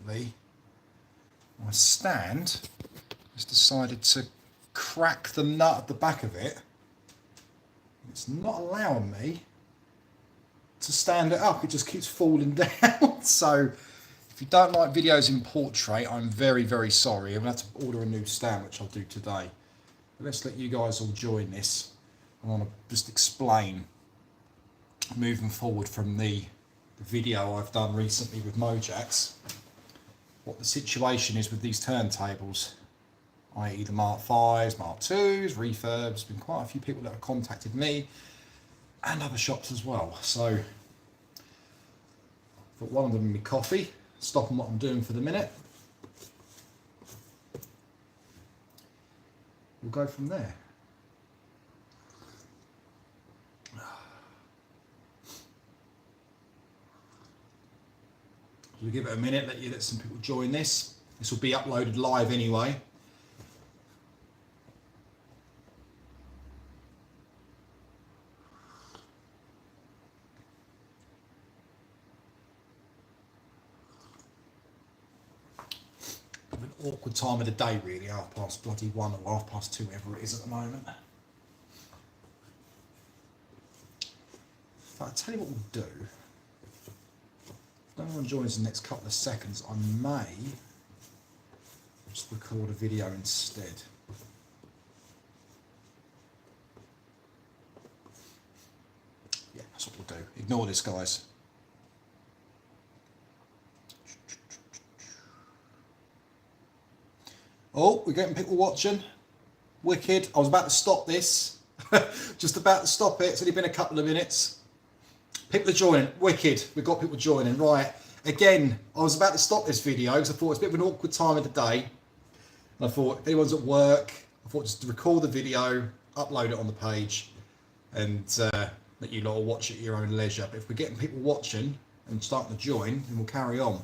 basically my stand has decided to crack the nut at the back of it. It's not allowing me to stand it up. It just keeps falling down. So if you don't like videos in portrait, I'm very, very sorry. I'm going to have to order a new stand, which I'll do today. But let's let you guys all join this. I want to just explain, moving forward from the video I've done recently with Mojax, what the situation is with these turntables, i.e. the Mark 5s, Mark 2s, refurbs. There's been quite a few people that have contacted me and other shops as well. So put one of them in my coffee, stopping what I'm doing for the minute. We'll go from there. We'll give it a minute, let some people join this. This will be uploaded live anyway. An awkward time of the day really, 1:30 or 2:30, whatever it is at the moment. But I'll tell you what we'll do. If no one joins in the next couple of seconds, I may just record a video instead. Yeah, that's what we'll do. Ignore this, guys. Oh, we're getting people watching. Wicked. I was about to stop this. Just about to stop it. It's only been a couple of minutes. People are joining. Wicked. We've got people joining. Right. Again, I was about to stop this video because I thought it's a bit of an awkward time of the day. And I thought if anyone's at work, I thought just record the video, upload it on the page, and let you lot all watch it at your own leisure. But if we're getting people watching and starting to join, then we'll carry on.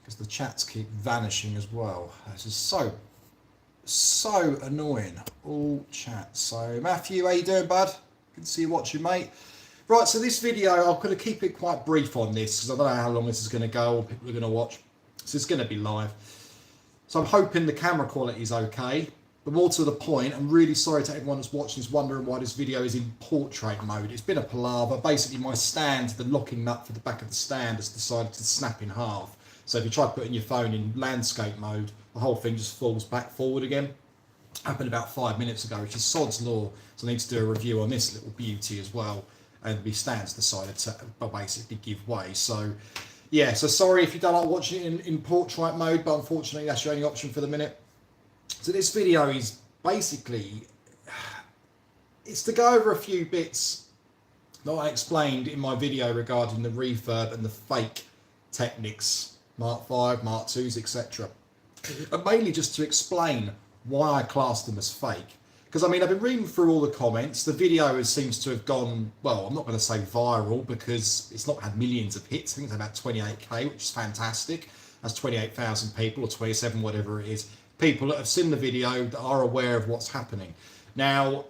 Because the chats keep vanishing as well. This is so annoying. All chats. So Matthew, how you doing, bud? Good to see you watching, mate. Right, so this video, I'm going to keep it quite brief on this because I don't know how long this is going to go or people are going to watch. So it's going to be live. So I'm hoping the camera quality is okay. But more to the point, I'm really sorry to everyone that's watching this wondering why this video is in portrait mode. It's been a palaver. Basically, my stand, the locking nut for the back of the stand has decided to snap in half. So if you try putting your phone in landscape mode, the whole thing just falls back forward again. Happened about 5 minutes ago, which is sod's law. So I need to do a review on this little beauty as well. And my stand's decided to basically give way. So yeah, so sorry if you don't like watching it in portrait mode, but unfortunately that's your only option for the minute. So this video is basically, it's to go over a few bits that I explained in my video regarding the refurb and the fake techniques, Mark 5, Mark 2s, etc. And mainly just to explain why I class them as fake. Because I mean, I've been reading through all the comments. The video seems to have gone, well, I'm not going to say viral because it's not had millions of hits. I think it's about 28k, which is fantastic. That's 28,000 people or 27, whatever it is. People that have seen the video that are aware of what's happening. Now,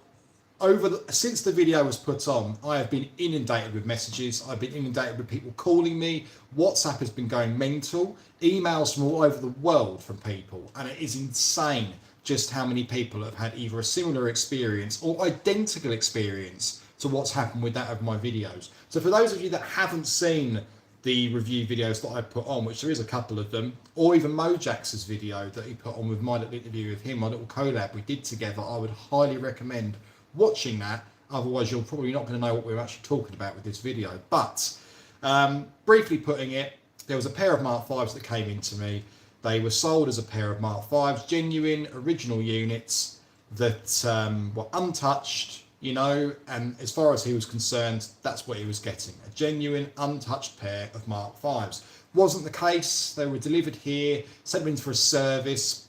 since the video was put on, I have been inundated with messages. I've been inundated with people calling me. WhatsApp has been going mental. Emails from all over the world from people. And it is insane just how many people have had either a similar experience or identical experience to what's happened with that of my videos. So for those of you that haven't seen the review videos that I put on, which there is a couple of them, or even Mojax's video that he put on with my little interview with him, my little collab we did together, I would highly recommend watching that. Otherwise you're probably not going to know what we're actually talking about with this video. But briefly putting it, there was a pair of Mark 5s that came into me. They were sold as a pair of Mark 5s, genuine original units that were untouched, you know, and as far as he was concerned, that's what he was getting, a genuine untouched pair of Mark 5s. Wasn't the case. They were delivered here, sent in for a service,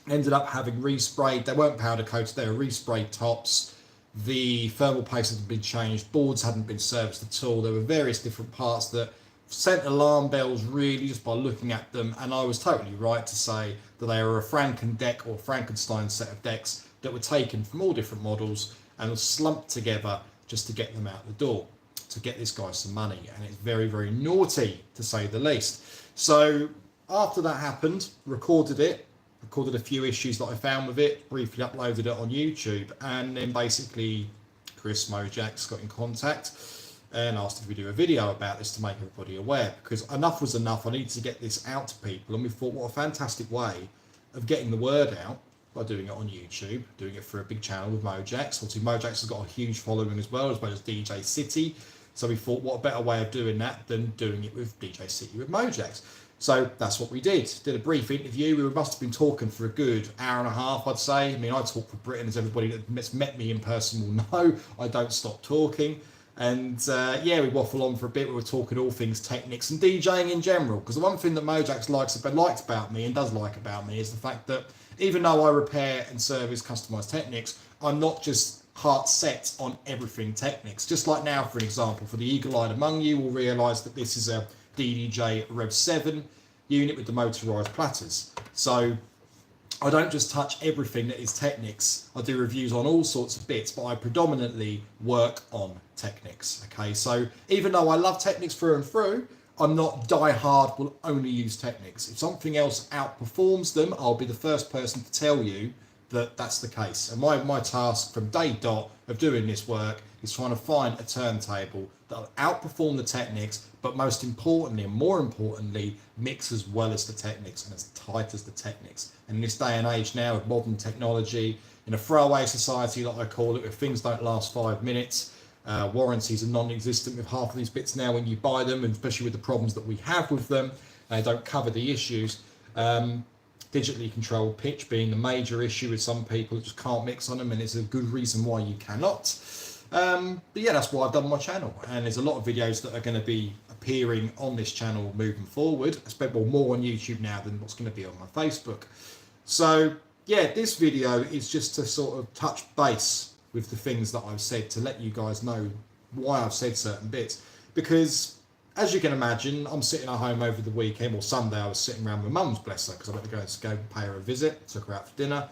ended up having resprayed. They weren't powder coated, they were resprayed tops. The thermal paste hadn't been changed, boards hadn't been serviced at all. There were various different parts that sent alarm bells really just by looking at them, and I was totally right to say that they were a Franken deck or Frankenstein set of decks that were taken from all different models and were slumped together just to get them out the door. to get this guy some money, and it's very, very naughty to say the least. So after that happened, recorded a few issues that I found with it, briefly uploaded it on YouTube, and then basically Chris Mojax got in contact and asked if we do a video about this to make everybody aware, because enough was enough. I needed to get this out to people, and we thought, what a fantastic way of getting the word out by doing it on YouTube, doing it for a big channel with Mojax. Obviously, Mojax has got a huge following as well as DJ City. So we thought, what a better way of doing that than doing it with DJ City with Mojax. So that's what we did. Did a brief interview. We must have been talking for a good hour and a half, I'd say. I mean, I talk for Britain, as everybody that's met me in person will know. I don't stop talking. And yeah, we waffle on for a bit. We were talking all things Technics and DJing in general. Because the one thing that Mojax liked about me and does like about me is the fact that even though I repair and service customized Technics, I'm not just heart set on everything Technics. Just like now, for example, for the eagle-eyed among you will realise that this is a DDJ Rev 7 unit with the motorised platters. So I don't just touch everything that is Technics. I do reviews on all sorts of bits, but I predominantly work on Technics. Okay, so even though I love Technics through and through, I'm not die-hard, will only use Technics. If something else outperforms them, I'll be the first person to tell you that that's the case. And my task from day dot of doing this work is trying to find a turntable that will outperform the Technics, but most importantly, and more importantly, mix as well as the Technics and as tight as the Technics. And in this day and age now, with modern technology, in a throwaway society, like I call it, where things don't last 5 minutes, warranties are non-existent with half of these bits now when you buy them, and especially with the problems that we have with them, they don't cover the issues. Digitally controlled pitch being the major issue with some people that just can't mix on them, and it's a good reason why you cannot. But yeah, that's why I've done my channel, and there's a lot of videos that are going to be appearing on this channel moving forward. I spent more on YouTube now than what's going to be on my Facebook. So yeah, this video is just to sort of touch base with the things that I've said, to let you guys know why I've said certain bits. Because as you can imagine, I'm sitting at home over the weekend, or Sunday I was sitting around with Mum's, bless her, because I went to go pay her a visit, took her out for dinner,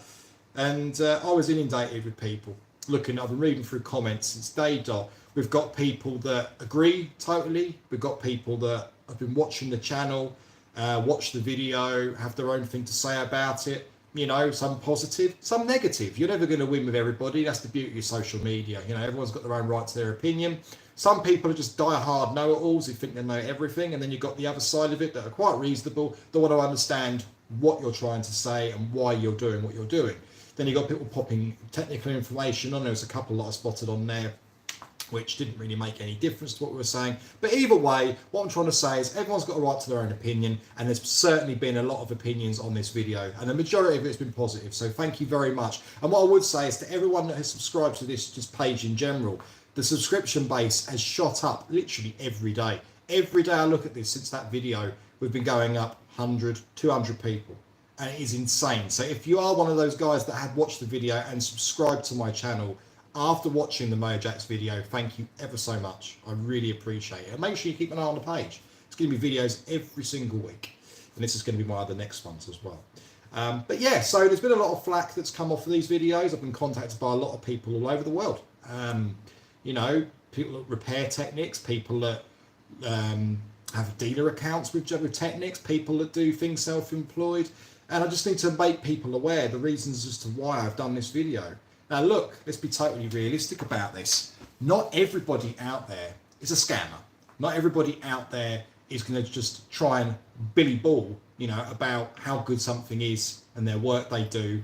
and I was inundated with people. I've been reading through comments since day dot. We've got people that agree totally. We've got people that have been watching the channel, watch the video, have their own thing to say about it. You know, some positive, some negative. You're never going to win with everybody. That's the beauty of social media. You know, everyone's got their own right to their opinion. Some people are just die-hard know-it-alls who think they know everything, and then you've got the other side of it that are quite reasonable, that want to understand what you're trying to say and why you're doing what you're doing. Then you've got people popping technical information on. There was a couple that I spotted on there which didn't really make any difference to what we were saying. But either way, what I'm trying to say is everyone's got a right to their own opinion, and there's certainly been a lot of opinions on this video, and the majority of it's been positive, so thank you very much. And what I would say is to everyone that has subscribed to this just page in general, the subscription base has shot up literally every day. Every day I look at this since that video, we've been going up 100, 200 people. And it is insane. So if you are one of those guys that had watched the video and subscribed to my channel after watching the Mojax video, thank you ever so much. I really appreciate it. And make sure you keep an eye on the page. It's going to be videos every single week. And this is going to be my other next ones as well. But yeah, so there's been a lot of flack that's come off of these videos. I've been contacted by a lot of people all over the world. You know, people that repair Technics, people that have dealer accounts with Technics, people that do things self-employed. And I just need to make people aware the reasons as to why I've done this video. Now look, let's be totally realistic about this. Not everybody out there is a scammer. Not everybody out there is going to just try and billy ball, you know, about how good something is and their work they do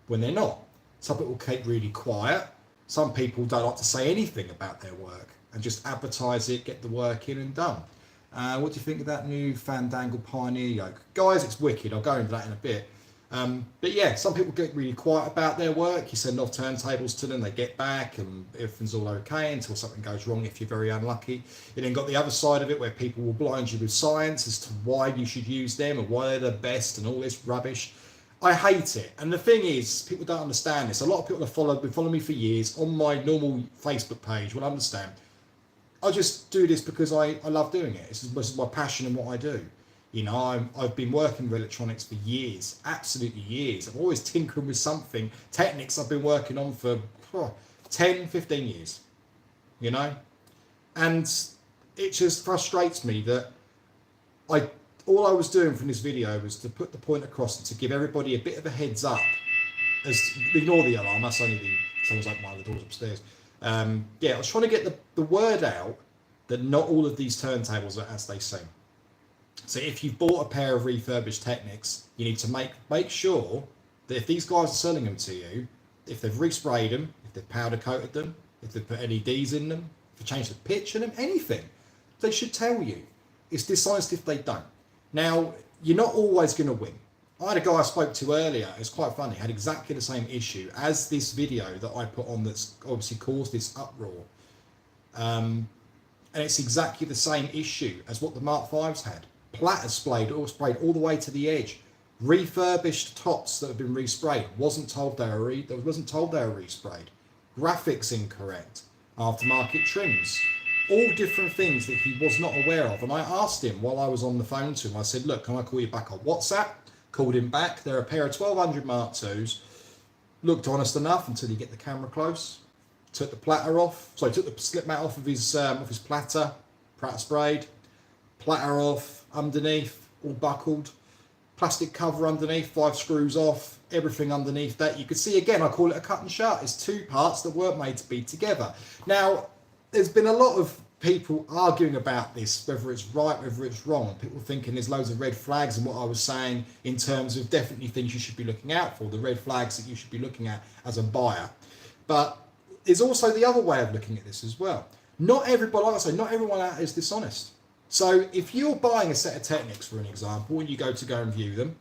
when they're not. Some people keep really quiet. Some people don't like to say anything about their work and just advertise it, get the work in and done. What do you think of that new Fandangle Pioneer yoke? Guys, it's wicked. I'll go into that in a bit. But yeah, some people get really quiet about their work. You send off turntables to them, they get back and everything's all okay until something goes wrong if you're very unlucky. You then got the other side of it where people will blind you with science as to why you should use them and why they're the best and all this rubbish. I hate it. And the thing is, people don't understand this. A lot of people have been following me for years on my normal Facebook page will understand. I just do this because I love doing it. This is my passion and what I do. You know, I've been working with electronics for years, absolutely years. I'm always tinkering with something. Technics I've been working on for 10, 15 years, you know. And it just frustrates me that all I was doing from this video was to put the point across and to give everybody a bit of a heads up. As ignore the alarm, that's only someone's opened one of the doors upstairs. Yeah, I was trying to get the word out that not all of these turntables are as they seem. So if you've bought a pair of refurbished Technics, you need to make sure that if these guys are selling them to you, if they've resprayed them, if they've powder coated them, if they've put LEDs in them, if they've changed the pitch in them, anything, they should tell you. It's dishonest if they don't. Now, you're not always going to win. I had a guy I spoke to earlier, it's quite funny, had exactly the same issue as this video that I put on that's obviously caused this uproar. And it's exactly the same issue as what the Mark V's had. Platter sprayed all the way to the edge. Refurbished tops that have been resprayed. Wasn't told they were resprayed. Graphics incorrect. Aftermarket trims. All different things that he was not aware of. And I asked him while I was on the phone to him, I said, look, can I call you back on WhatsApp? Called him back. They're a pair of 1200 Mark IIs. Looked honest enough until you get the camera close. Took the platter off. So I took the slip mat off of his platter sprayed. Platter off underneath, all buckled. Plastic cover underneath, 5 screws off, everything underneath that. You can see again, I call it a cut and shut. It's 2 parts that weren't made to be together. Now, there's been a lot of people arguing about this, whether it's right, whether it's wrong. People thinking there's loads of red flags and what I was saying in terms of definitely things you should be looking out for, the red flags that you should be looking at as a buyer. But there's also the other way of looking at this as well. Not everybody, like I say, not everyone out is dishonest. So if you're buying a set of Technics, for an example, and you go and view them,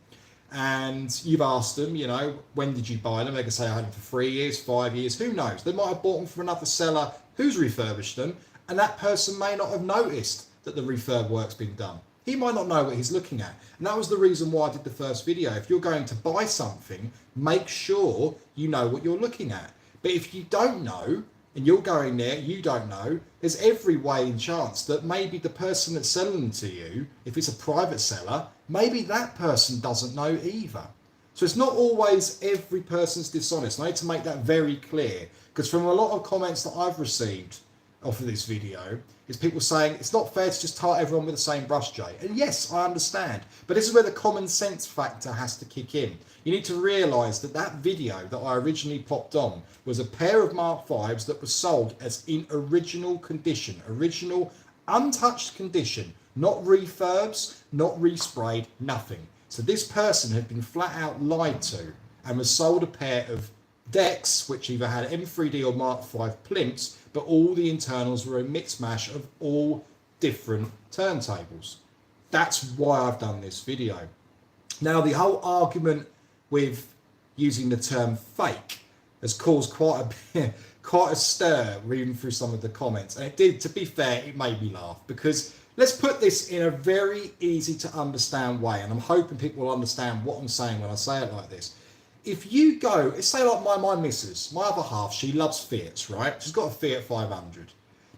and you've asked them, you know, when did you buy them? They can say I had them for 3 years, 5 years, who knows? They might have bought them from another seller who's refurbished them, and that person may not have noticed that the refurb work's been done. He might not know what he's looking at. And that was the reason why I did the first video. If you're going to buy something, make sure you know what you're looking at. But if you don't know, and you're going there, you don't know, there's every way and chance that maybe the person that's selling them to you, if it's a private seller, maybe that person doesn't know either. So it's not always every person's dishonest. I need to make that very clear, because from a lot of comments that I've received off of this video, is people saying it's not fair to just tar everyone with the same brush, Jay. And yes, I understand, but this is where the common sense factor has to kick in. You need to realise that that video that I originally popped on was a pair of Mark V's that was sold as in original condition, original untouched condition, not refurbs, not resprayed, nothing. So this person had been flat out lied to and was sold a pair of decks which either had M3D or Mark V plinths, but all the internals were a mixed mash of all different turntables. That's why I've done this video. Now, the whole argument with using the term fake has caused quite a stir reading through some of the comments, and it did, to be fair, it made me laugh, because let's put this in a very easy to understand way, and I'm hoping people will understand what I'm saying when I say it like this. If you go, say like my missus, my other half, she loves Fiats, right? She's got a Fiat 500.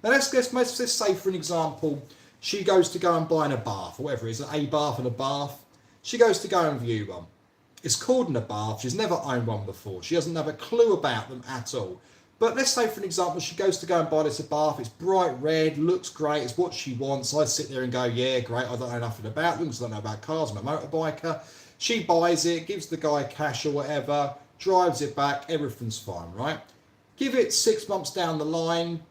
Now let's say, for an example, she goes to go and buy a bath, or whatever it is, a bath and a bath. She goes to go and view one. It's called an Abarth. She's never owned one before. She doesn't have a clue about them at all. But let's say, for an example, she goes to go and buy this Abarth. It's bright red, looks great, it's what she wants. I sit there and go, yeah, great, I don't know nothing about them because I don't know about cars, I'm a motorbiker. She buys it, gives the guy cash or whatever, drives it back, everything's fine, right? Give it 6 months down the line,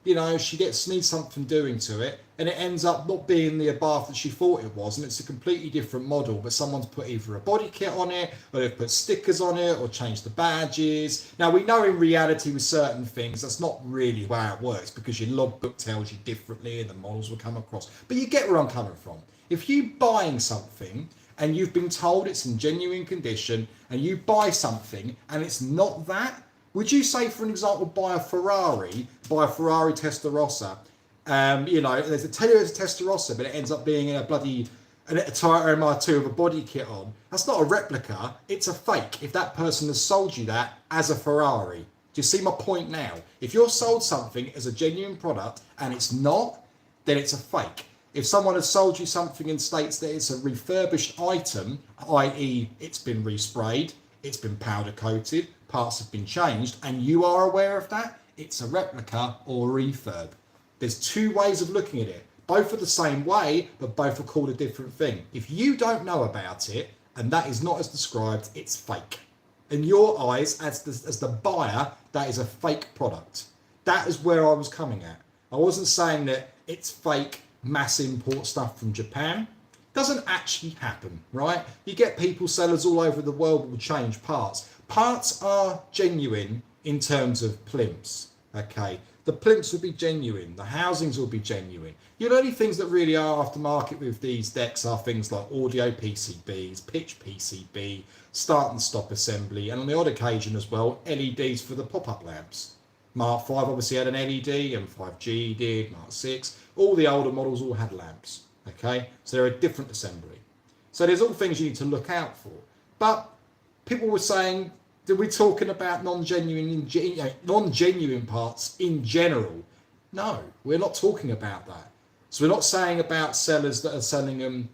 you know, she needs something doing to it, and it ends up not being the Abarth that she thought it was, and it's a completely different model, but someone's put either a body kit on it, or they've put stickers on it, or changed the badges. Now, we know in reality with certain things, that's not really how it works, because your logbook tells you differently, and the models will come across. But you get where I'm coming from. If you're buying something, and you've been told it's in genuine condition, and you buy something, and it's not that, would you say, for an example, buy a Ferrari Testarossa, you know, there's a Testarossa, but it ends up being a bloody a Toyota MR2 with a body kit on. That's not a replica, it's a fake, if that person has sold you that as a Ferrari. Do you see my point now? If you're sold something as a genuine product and it's not, then it's a fake. If someone has sold you something and states that it's a refurbished item, i.e. it's been resprayed, it's been powder coated, parts have been changed, and you are aware of that, it's a replica or refurb. There's two ways of looking at it. Both are the same way, but both are called a different thing. If you don't know about it, and that is not as described, it's fake. In your eyes, as the buyer, that is a fake product. That is where I was coming at. I wasn't saying that it's fake mass import stuff from Japan. It doesn't actually happen, right? You get people, sellers all over the world will change parts. Parts are genuine in terms of plimps, okay? The plimps will be genuine. The housings will be genuine. The only things that really are aftermarket with these decks are things like audio PCBs, pitch PCB, start and stop assembly, and on the odd occasion as well, LEDs for the pop-up lamps. Mark 5 obviously had an LED, and 5G did, Mark 6. All the older models all had lamps, okay? So they're a different assembly. So there's all things you need to look out for. But people were saying, are we talking about non-genuine parts in general? No, we're not talking about that. So we're not saying about sellers that are selling them,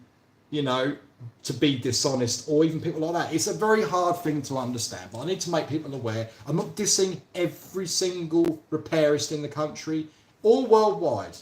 you know, to be dishonest, or even people like that. It's a very hard thing to understand, but I need to make people aware. I'm not dissing every single repairist in the country or worldwide.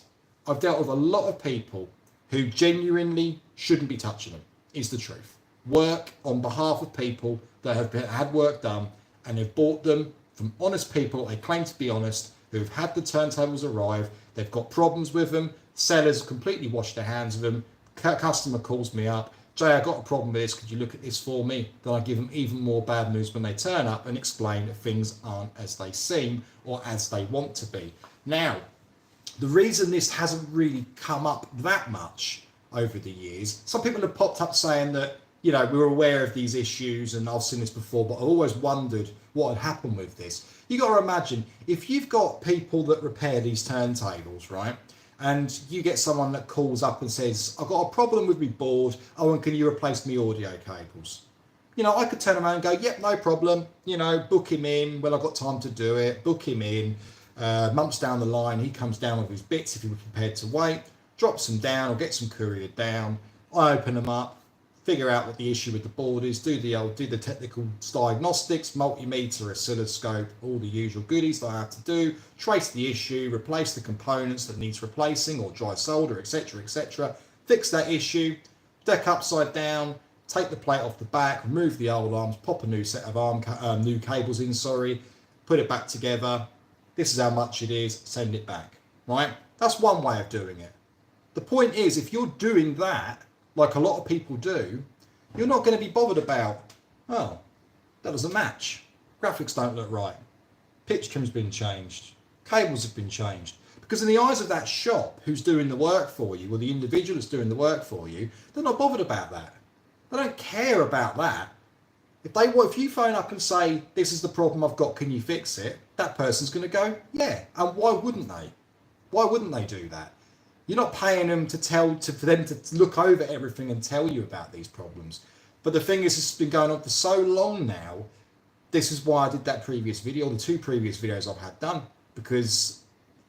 I've dealt with a lot of people who genuinely shouldn't be touching them, is the truth. Work on behalf of people that have had work done, and have bought them from honest people, they claim to be honest, who have had the turntables arrive, they've got problems with them, sellers completely wash their hands of them, customer calls me up, Jay, I've got a problem with this, could you look at this for me? Then I give them even more bad news when they turn up and explain that things aren't as they seem or as they want to be. Now, the reason this hasn't really come up that much over the years, some people have popped up saying that, you know, we were aware of these issues and I've seen this before, but I've always wondered what had happened with this. You got to imagine, if you've got people that repair these turntables, right? And you get someone that calls up and says, I've got a problem with my board. Oh, and can you replace me audio cables? You know, I could turn around and go, yep, no problem. You know, book him in when I've got time to do it. Book him in. Months down the line, he comes down with his bits if he was prepared to wait. Drops them down or gets them couriered down. I open them up, figure out what the issue with the board is, do the technical diagnostics, multimeter, oscilloscope, all the usual goodies that I have to do, trace the issue, replace the components that needs replacing or dry solder, etc., fix that issue, deck upside down, take the plate off the back, remove the old arms, pop a new set of new cables in, put it back together. This is how much it is, send it back, right? That's one way of doing it. The point is, if you're doing that, like a lot of people do, you're not going to be bothered about, oh, that doesn't match. Graphics don't look right. Pitch trim's been changed. Cables have been changed. Because in the eyes of that shop who's doing the work for you, or the individual that's doing the work for you, they're not bothered about that. They don't care about that. If you phone up and say, this is the problem I've got, can you fix it? That person's going to go, yeah. And why wouldn't they? Why wouldn't they do that? You're not paying them for them to look over everything and tell you about these problems. But the thing is, it's been going on for so long now. This is why I did that previous video, the two previous videos I've had done, because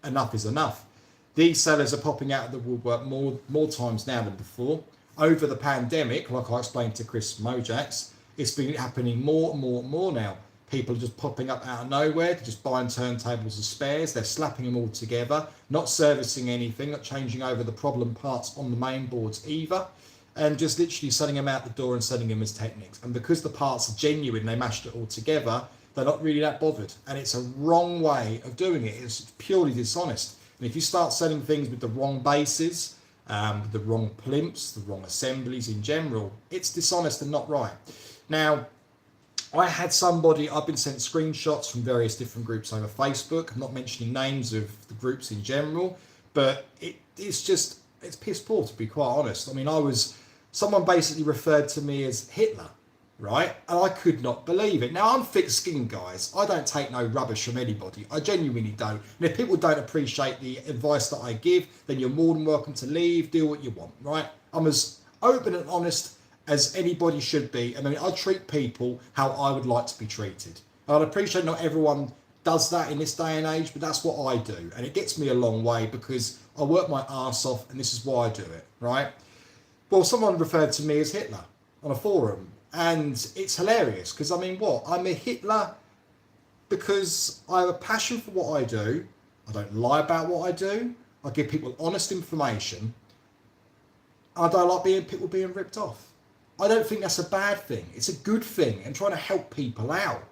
enough is enough. These sellers are popping out of the woodwork more times now than before. Over the pandemic, like I explained to Chris Mojax, it's been happening more and more now. People are just popping up out of nowhere, just buying turntables as spares. They're slapping them all together, not servicing anything, not changing over the problem parts on the main boards either, and just literally sending them out the door and sending them as Technics. And because the parts are genuine, they mashed it all together, they're not really that bothered. And it's a wrong way of doing it. It's purely dishonest. And if you start selling things with the wrong bases, the wrong plimps, the wrong assemblies in general, it's dishonest and not right. Now, I had somebody, I've been sent screenshots from various different groups over Facebook. I'm not mentioning names of the groups in general, but it's piss poor, to be quite honest. I mean, someone basically referred to me as Hitler, right? And I could not believe it. Now, I'm thick-skinned, guys. I don't take no rubbish from anybody. I genuinely don't. And if people don't appreciate the advice that I give, then you're more than welcome to leave, do what you want, right? I'm as open and honest as anybody should be. I mean, I treat people how I would like to be treated. I'd appreciate not everyone does that in this day and age, but that's what I do. And it gets me a long way because I work my arse off and this is why I do it, right? Well, someone referred to me as Hitler on a forum, and it's hilarious because, I mean, what? I'm a Hitler because I have a passion for what I do. I don't lie about what I do. I give people honest information. I don't like people being ripped off. I don't think that's a bad thing. It's a good thing, and trying to help people out.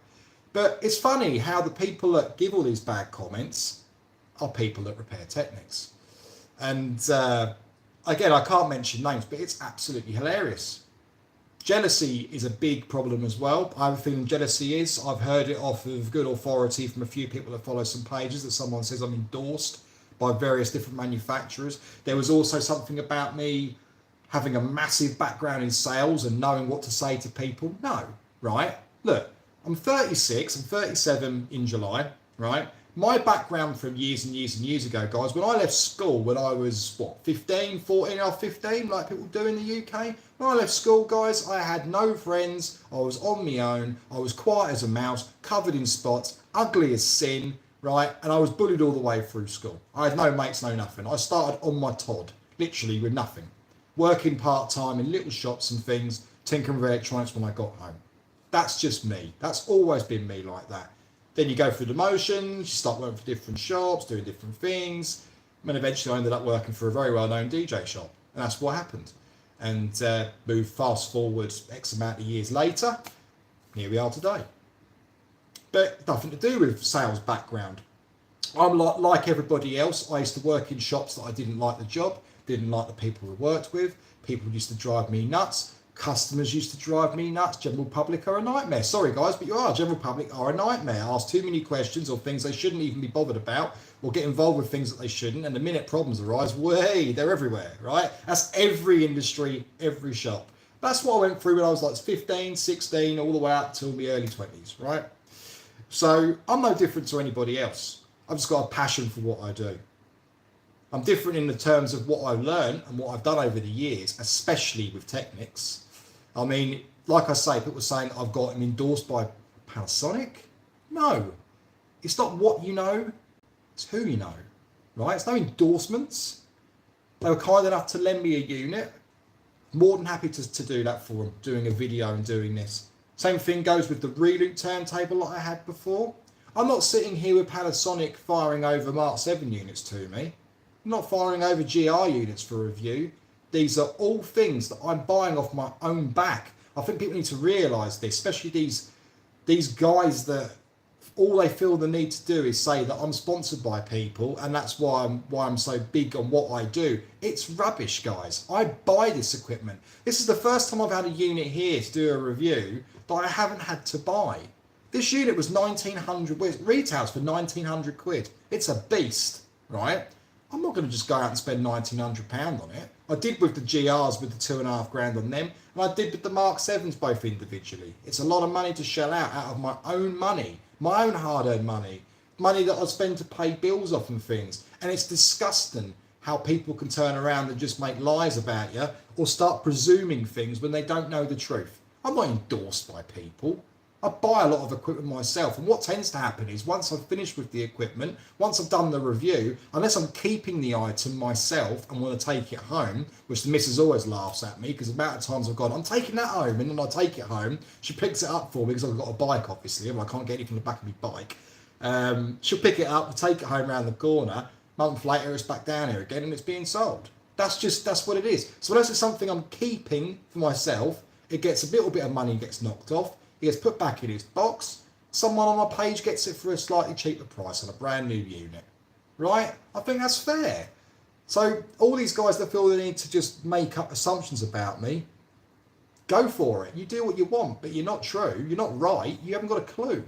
But it's funny how the people that give all these bad comments are people that repair Technics. And again, I can't mention names, but it's absolutely hilarious. Jealousy is a big problem as well. I have a feeling jealousy is. I've heard it off of good authority from a few people that follow some pages that someone says I'm endorsed by various different manufacturers. There was also something about me having a massive background in sales and knowing what to say to people. No, right? Look, I'm 36, I'm 37 in July, right? My background from years and years and years ago, guys, when I left school, when I was, 15, 14, or 15, like people do in the UK. When I left school, guys, I had no friends. I was on my own. I was quiet as a mouse, covered in spots, ugly as sin, right? And I was bullied all the way through school. I had no mates, no nothing. I started on my Todd, literally with nothing. Working part-time in little shops and things, tinkering with electronics when I got home. That's just me. That's always been me like that. Then you go through the motions, you start working for different shops, doing different things. And eventually I ended up working for a very well-known DJ shop. And that's what happened. And moved fast forward X amount of years later, here we are today. But nothing to do with sales background. I'm like everybody else. I used to work in shops that I didn't like the job, didn't like the people we worked with. People used to drive me nuts. Customers used to drive me nuts. General public are a nightmare. Sorry guys, but you are. General public are a nightmare. Ask too many questions or things they shouldn't even be bothered about, or get involved with things that they shouldn't. And the minute problems arise, they're everywhere, right? That's every industry, every shop. That's what I went through when I was like 15, 16, all the way up till my early 20s, right? So I'm no different to anybody else. I've just got a passion for what I do. I'm different in the terms of what I've learned and what I've done over the years, especially with Technics. I mean, like I say, people saying I've got them endorsed by Panasonic. No, it's not what you know, it's who you know, right? It's no endorsements. They were kind enough to lend me a unit. More than happy to do that for them, doing a video and doing this. Same thing goes with the reloop turntable that I had before. I'm not sitting here with Panasonic firing over Mark 7 units to me. I'm not firing over GR units for review. These are all things that I'm buying off my own back. I think people need to realise this, especially these guys that all they feel the need to do is say that I'm sponsored by people and that's why I'm so big on what I do. It's rubbish, guys. I buy this equipment. This is the first time I've had a unit here to do a review that I haven't had to buy. This unit was 1,900, well, it retails for 1,900 quid. It's a beast, right? I'm not going to just go out and spend £1,900 on it. I did with the GRs with the £2,500 on them, and I did with the Mark 7s both individually. It's a lot of money to shell out of my own money, my own hard-earned money that I spend to pay bills off and things. And it's disgusting how people can turn around and just make lies about you or start presuming things when they don't know the truth. I'm not endorsed by people. I buy a lot of equipment myself, and what tends to happen is once I've finished with the equipment, once I've done the review, unless I'm keeping the item myself and want to take it home, which the missus always laughs at me because the amount of times I've gone, I'm taking that home, and then I take it home, she picks it up for me because I've got a bike obviously, and I can't get anything from the back of my bike. She'll pick it up, take it home around the corner, a month later it's back down here again and it's being sold. That's what it is. So unless it's something I'm keeping for myself, it gets a little bit of money, gets knocked off, it gets put back in its box, someone on my page gets it for a slightly cheaper price on a brand new unit, right? I think that's fair. So all these guys that feel the need to just make up assumptions about me, go for it. You do what you want, but you're not true, you're not right, you haven't got a clue.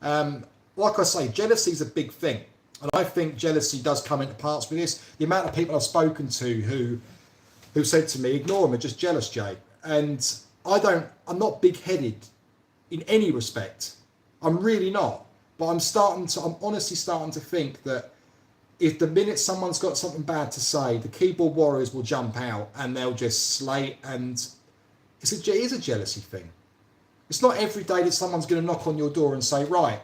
Like I say, jealousy is a big thing. And I think jealousy does come into parts with this. The amount of people I've spoken to who said to me, ignore them, are just jealous, Jay. And I'm not big-headed in any respect. I'm really not. But I'm honestly starting to think that if the minute someone's got something bad to say, the keyboard warriors will jump out and they'll just slate, and it is a jealousy thing. It's not every day that someone's going to knock on your door and say, right,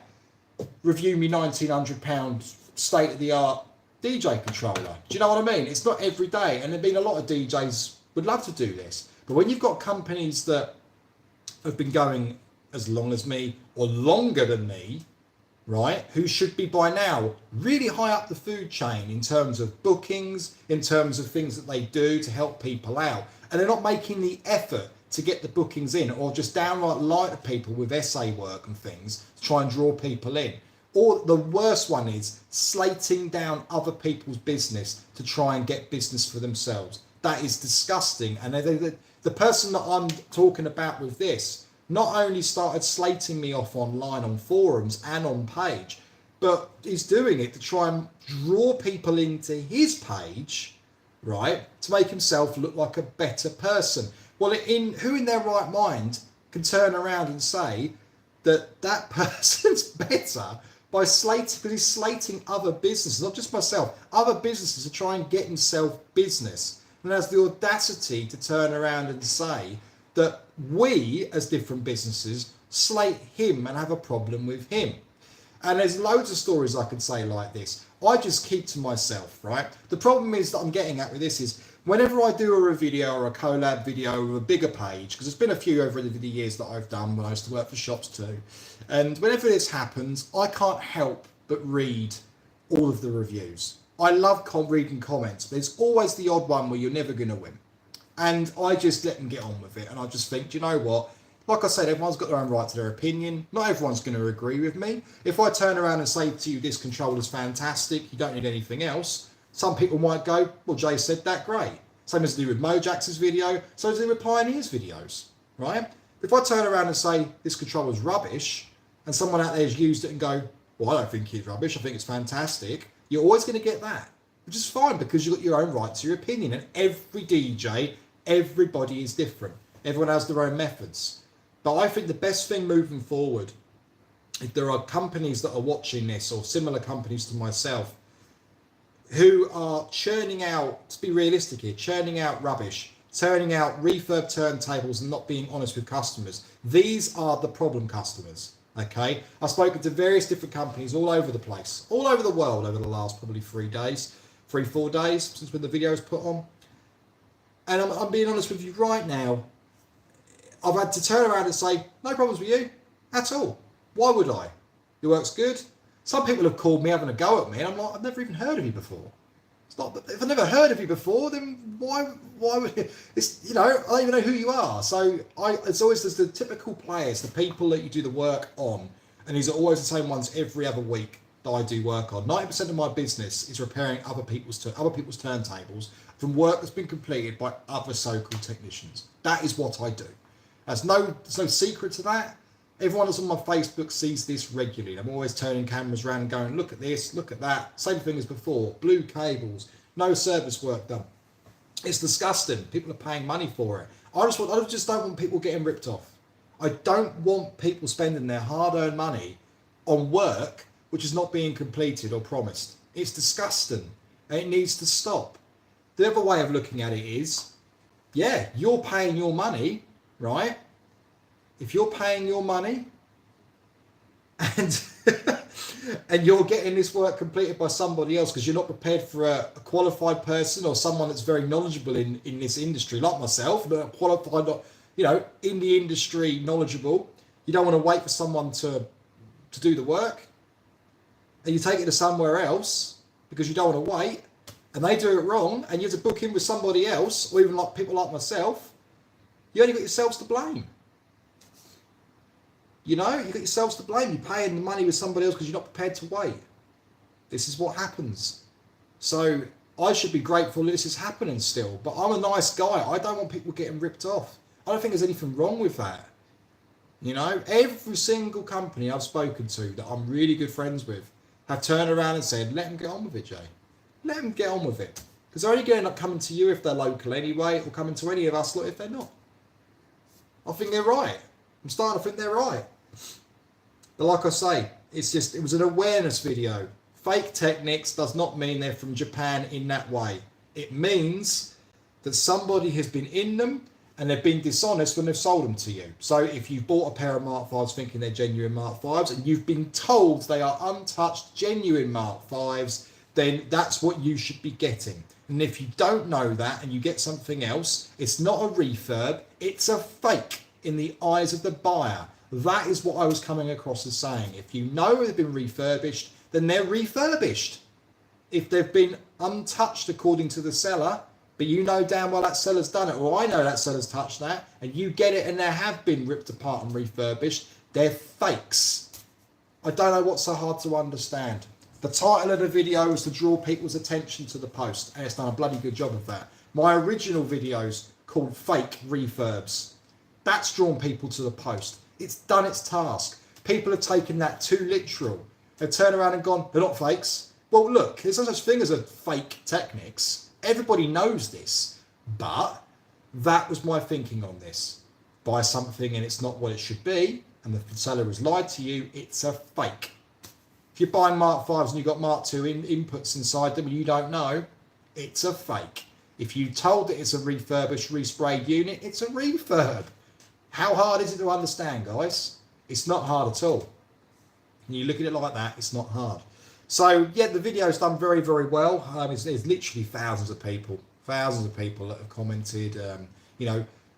review me £1,900 state-of-the-art DJ controller. Do you know what I mean? It's not every day, and there've been a lot of DJs would love to do this. But when you've got companies that have been going as long as me or longer than me, right, who should be by now really high up the food chain in terms of bookings, in terms of things that they do to help people out. And they're not making the effort to get the bookings in, or just downright lie to people with essay work and things to try and draw people in. Or the worst one is slating down other people's business to try and get business for themselves. That is disgusting. And the person that I'm talking about with this not only started slating me off online on forums and on page, but he's doing it to try and draw people into his page, right, to make himself look like a better person. Well, who in their right mind can turn around and say that that person's better by slating, because he's slating other businesses, not just myself, other businesses to try and get himself business, and has the audacity to turn around and say that we as different businesses slate him and have a problem with him. And there's loads of stories I could say like this. I just keep to myself, right? The problem is that I'm getting at with this is whenever I do a video or a collab video with a bigger page, because there's been a few over the years that I've done when I used to work for shops too, and whenever this happens, I can't help but read all of the reviews. I love reading comments, but it's always the odd one where you're never going to win. And I just let them get on with it. And I just think, do you know what? Like I said, everyone's got their own right to their opinion. Not everyone's going to agree with me. If I turn around and say to you, this controller's fantastic, you don't need anything else, some people might go, well, Jay said that, great. Same as to do with Mojax's video, so as to do with Pioneer's videos, right? If I turn around and say this controller's rubbish, and someone out there has used it and go, well, I don't think it's rubbish, I think it's fantastic, you're always going to get that, which is fine because you've got your own right to your opinion. And every DJ, everybody is different. Everyone has their own methods. But I think the best thing moving forward, if there are companies that are watching this or similar companies to myself who are churning out, let's be realistic here, churning out rubbish, turning out refurb turntables and not being honest with customers. These are the problem customers, okay? I've spoken to various different companies all over the place, all over the world over the last probably 4 days since when the video was put on. And I'm being honest with you right now, I've had to turn around and say, no problems with you at all. Why would I? Your work's good. Some people have called me having a go at me, and I'm like, I've never even heard of you before. It's not. If I've never heard of you before, then why would it's, you know, I don't even know who you are. So it's always there's the typical players, the people that you do the work on, and these are always the same ones every other week that I do work on. 90% of my business is repairing other people's turntables from work that's been completed by other so-called technicians. That is what I do. There's no secret to that. Everyone that's on my Facebook sees this regularly. I'm always turning cameras around and going, look at this, look at that. Same thing as before. Blue cables, no service work done. It's disgusting. People are paying money for it. I just don't want people getting ripped off. I don't want people spending their hard-earned money on work which is not being completed or promised. It's disgusting and it needs to stop. The other way of looking at it is, yeah, you're paying your money, right? If you're paying your money and and you're getting this work completed by somebody else because you're not prepared for a qualified person or someone that's very knowledgeable in this industry, like myself, not qualified, not, you know, in the industry knowledgeable, you don't want to wait for someone to do the work, and you take it to somewhere else because you don't want to wait, and they do it wrong, and you have to book in with somebody else, or even like people like myself, you only got yourselves to blame. You know, you got yourselves to blame. You're paying the money with somebody else because you're not prepared to wait. This is what happens. So I should be grateful that this is happening still. But I'm a nice guy. I don't want people getting ripped off. I don't think there's anything wrong with that. You know, every single company I've spoken to that I'm really good friends with have turned around and said, let them get on with it, Jay. Let them get on with it. Because they're only going to end up coming to you if they're local anyway, or coming to any of us if they're not. I think they're right. I'm starting to think they're right. But like I say, it was an awareness video. Fake Technics does not mean they're from Japan in that way. It means that somebody has been in them and they've been dishonest when they've sold them to you. So if you've bought a pair of Mark 5s thinking they're genuine Mark 5s and you've been told they are untouched, genuine Mark 5s, then that's what you should be getting. And if you don't know that and you get something else, it's not a refurb, it's a fake in the eyes of the buyer. That is what I was coming across as saying. If you know they've been refurbished, then they're refurbished. If they've been untouched according to the seller, but you know damn well that seller's done it, or I know that seller's touched that, and you get it and they have been ripped apart and refurbished, they're fakes. I don't know what's so hard to understand. The title of the video was to draw people's attention to the post, and it's done a bloody good job of that. My original videos called Fake Refurbs. That's drawn people to the post. It's done its task. People have taken that too literal. They've turned around and gone, they're not fakes. Well, look, there's no such thing as a fake Technics. Everybody knows this. But that was my thinking on this. Buy something and it's not what it should be, and the seller has lied to you, it's a fake. If you're buying Mark 5s and you've got Mark 2 inputs inside them and you don't know, it's a fake. If you told that it's a refurbished, resprayed unit, it's a refurb. How hard is it to understand, guys? It's not hard at all. And you look at it like that, it's not hard. So, yeah, the video's done very, very well. There's literally thousands of people that have commented,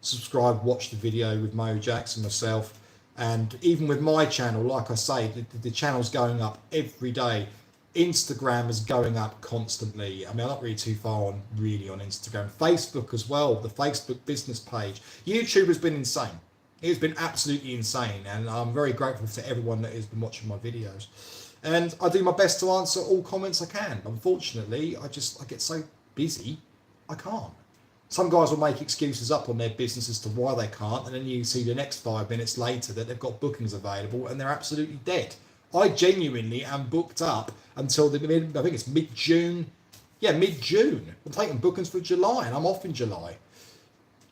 subscribed, watched the video with Mo Jackson, myself. And even with my channel, like I say, the channel's going up every day. Instagram is going up constantly. I mean, I'm not really too far on Instagram. Facebook as well, the Facebook business page. YouTube has been insane. It's been absolutely insane. And I'm very grateful to everyone that has been watching my videos. And I do my best to answer all comments I can. Unfortunately, I get so busy, I can't. Some guys will make excuses up on their business as to why they can't, and then you see the next 5 minutes later that they've got bookings available and they're absolutely dead. I genuinely am booked up until I think it's mid-June. Yeah, mid-June. I'm taking bookings for July and I'm off in July.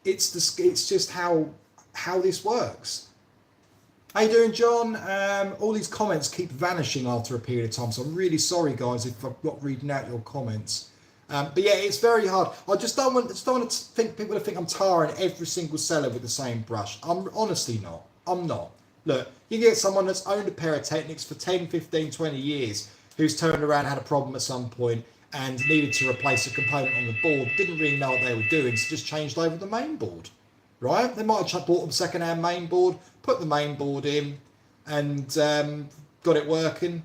It's just how this works. How you doing, John? All these comments keep vanishing after a period of time, so I'm really sorry, guys, if I'm not reading out your comments. But yeah, it's very hard. I just don't want to think people to think I'm tarring every single seller with the same brush. I'm honestly not. I'm not. Look, you get someone that's owned a pair of Technics for 10, 15, 20 years, who's turned around, had a problem at some point, and needed to replace a component on the board, didn't really know what they were doing, so just changed over the main board. Right? They might have bought them second-hand main board, put the main board in, and got it working,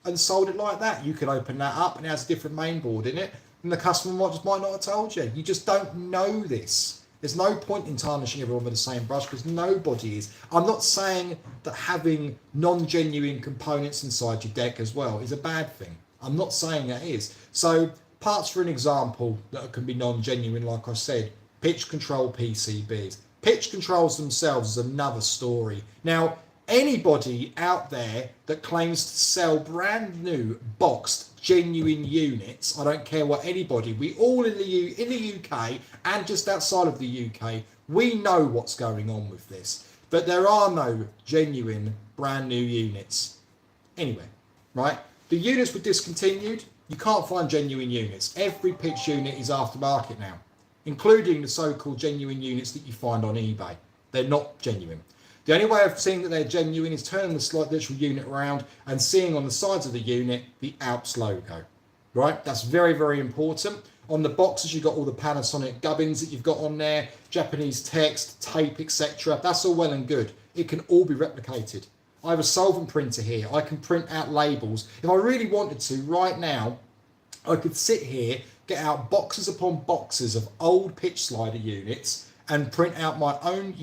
and sold it like that. You can open that up, and it has a different main board in it. And the customer might not have told you. You just don't know this. There's no point in tarnishing everyone with the same brush because nobody is. I'm not saying that having non-genuine components inside your deck as well is a bad thing. I'm not saying that is. So parts, for an example, that can be non-genuine, like I said, pitch control PCBs. Pitch controls themselves is another story. Now, anybody out there that claims to sell brand new boxed genuine units, I don't care what anybody, we all in the UK and just outside of the UK, we know what's going on with this. But there are no genuine brand new units anywhere, right? The units were discontinued. You can't find genuine units. Every pitch unit is aftermarket now, including the so-called genuine units that you find on eBay. They're not genuine. The only way of seeing that they're genuine is turning the slight literal unit around and seeing on the sides of the unit the Alps logo, right? That's very, very important. On the boxes, you've got all the Panasonic gubbins that you've got on there, Japanese text, tape, etc. That's all well and good. It can all be replicated. I have a solvent printer here. I can print out labels. If I really wanted to, right now, I could sit here, get out boxes upon boxes of old pitch slider units, and print out my own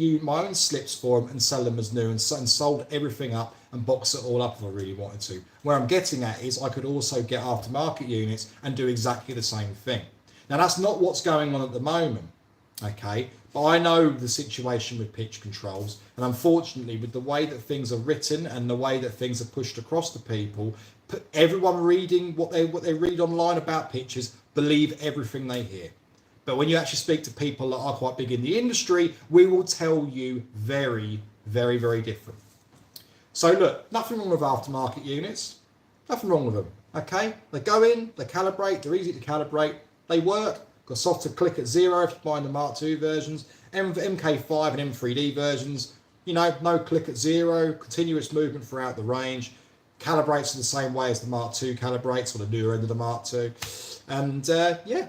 slips for them and sell them as new, and sold everything up and box it all up if I really wanted to. Where I'm getting at is I could also get aftermarket units and do exactly the same thing. Now that's not what's going on at the moment, okay? But I know the situation with pitch controls, and unfortunately with the way that things are written and the way that things are pushed across to people, everyone reading what they read online about pitches believe everything they hear. But when you actually speak to people that are quite big in the industry, we will tell you very, very, very different. So look, nothing wrong with aftermarket units. Nothing wrong with them, okay? They go in, they calibrate, they're easy to calibrate, they work. Got soft to click at 0 if you're buying the Mark II versions. MK5 and M3D versions, you know, no click at 0, continuous movement throughout the range. Calibrates in the same way as the Mark II calibrates, or the newer end of the Mark II. And yeah.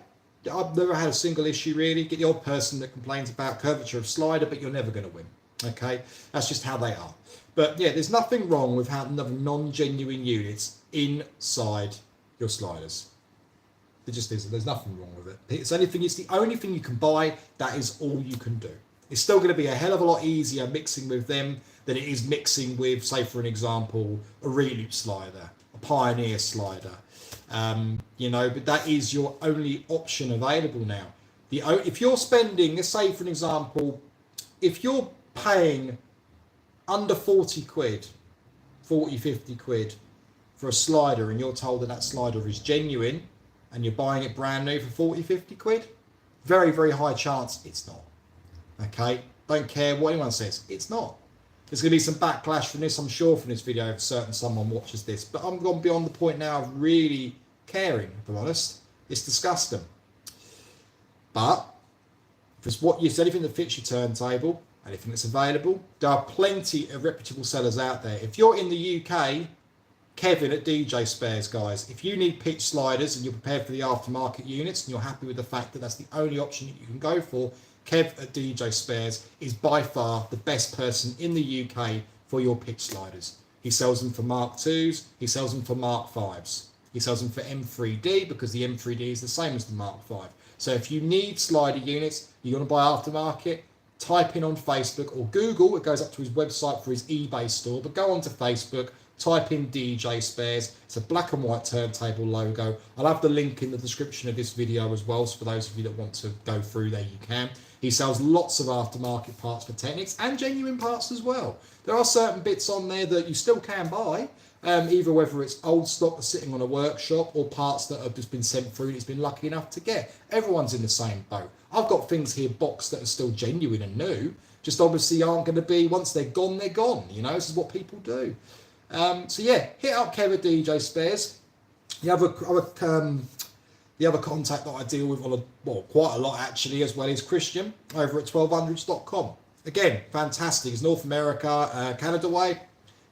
I've never had a single issue really. Get the odd person that complains about curvature of slider, but you're never going to win. Okay, that's just how they are. But yeah, there's nothing wrong with having non-genuine units inside your sliders. There just isn't. There's nothing wrong with it. It's the only thing you can buy. That is all you can do. It's still going to be a hell of a lot easier mixing with them than it is mixing with, say, for an example, a Reloop slider, a Pioneer slider. But that is your only option available now. If you're spending, let's say, for an example, if you're paying under 40 quid, 40, 50 quid for a slider and you're told that that slider is genuine and you're buying it brand new for 40, 50 quid, very, very high chance it's not. Okay? Don't care what anyone says. It's not. There's going to be some backlash from this, I'm sure, from this video if someone watches this. But I'm going beyond the point now of really caring, if I'm honest. It's disgusting. But if it's what you said, anything that fits your turntable, anything that's available, there are plenty of reputable sellers out there. If you're in the UK, Kevin at DJ Spares, guys, if you need pitch sliders and you're prepared for the aftermarket units and you're happy with the fact that that's the only option that you can go for, Kev at DJ Spares is by far the best person in the UK for your pitch sliders. He sells them for Mark IIs, he sells them for Mark Vs. He sells them for M3D because the M3D is the same as the Mark V. So if you need slider units, you're going to buy aftermarket, type in on Facebook or Google, it goes up to his website for his eBay store, but go onto Facebook, type in DJ Spares. It's a black and white turntable logo. I'll have the link in the description of this video as well, so for those of you that want to go through there, you can. He sells lots of aftermarket parts for Technics and genuine parts as well. There are certain bits on there that you still can buy, either whether it's old stock that's sitting on a workshop or parts that have just been sent through and it's been lucky enough to get. Everyone's in the same boat. I've got things here boxed that are still genuine and new, just obviously aren't going to be, once they're gone, they're gone. You know, this is what people do. So yeah, hit up Kev at DJ Spares. The other contact that I deal with quite a lot actually, as well, is Christian over at 1200s.com. Again, fantastic. It's North America, Canada way.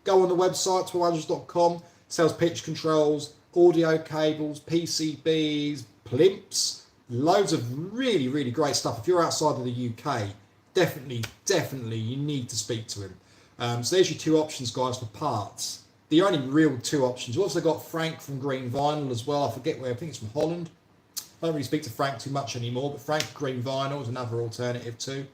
Go on the website, 1200s.com. Sells pitch controls, audio cables, PCBs, plimps, loads of really, really great stuff. If you're outside of the UK, definitely you need to speak to him. So there's your two options, guys, for parts. The only real two options. You've also got Frank from Green Vinyl as well. I forget where, I think it's from Holland. I don't really speak to Frank too much anymore, but Frank Green Vinyl is another alternative too.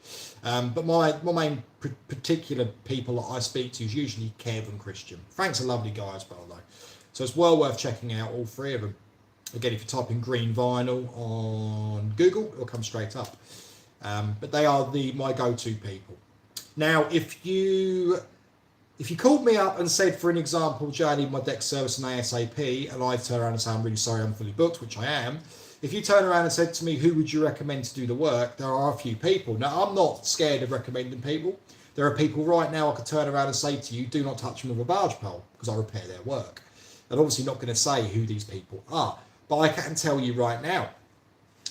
But my main particular people that I speak to is usually Kev and Christian. Frank's a lovely guy as well though. So it's well worth checking out all three of them. Again, if you type in Green Vinyl on Google, it'll come straight up. But they are my go-to people. Now, if you called me up and said, for an example, Jay, I need my deck service and ASAP, and I turn around and say, I'm really sorry, I'm fully booked, which I am. If you turn around and said to me, who would you recommend to do the work? There are a few people. Now, I'm not scared of recommending people. There are people right now I could turn around and say to you, do not touch them with a barge pole, because I repair their work. I'm obviously not going to say who these people are, but I can tell you right now,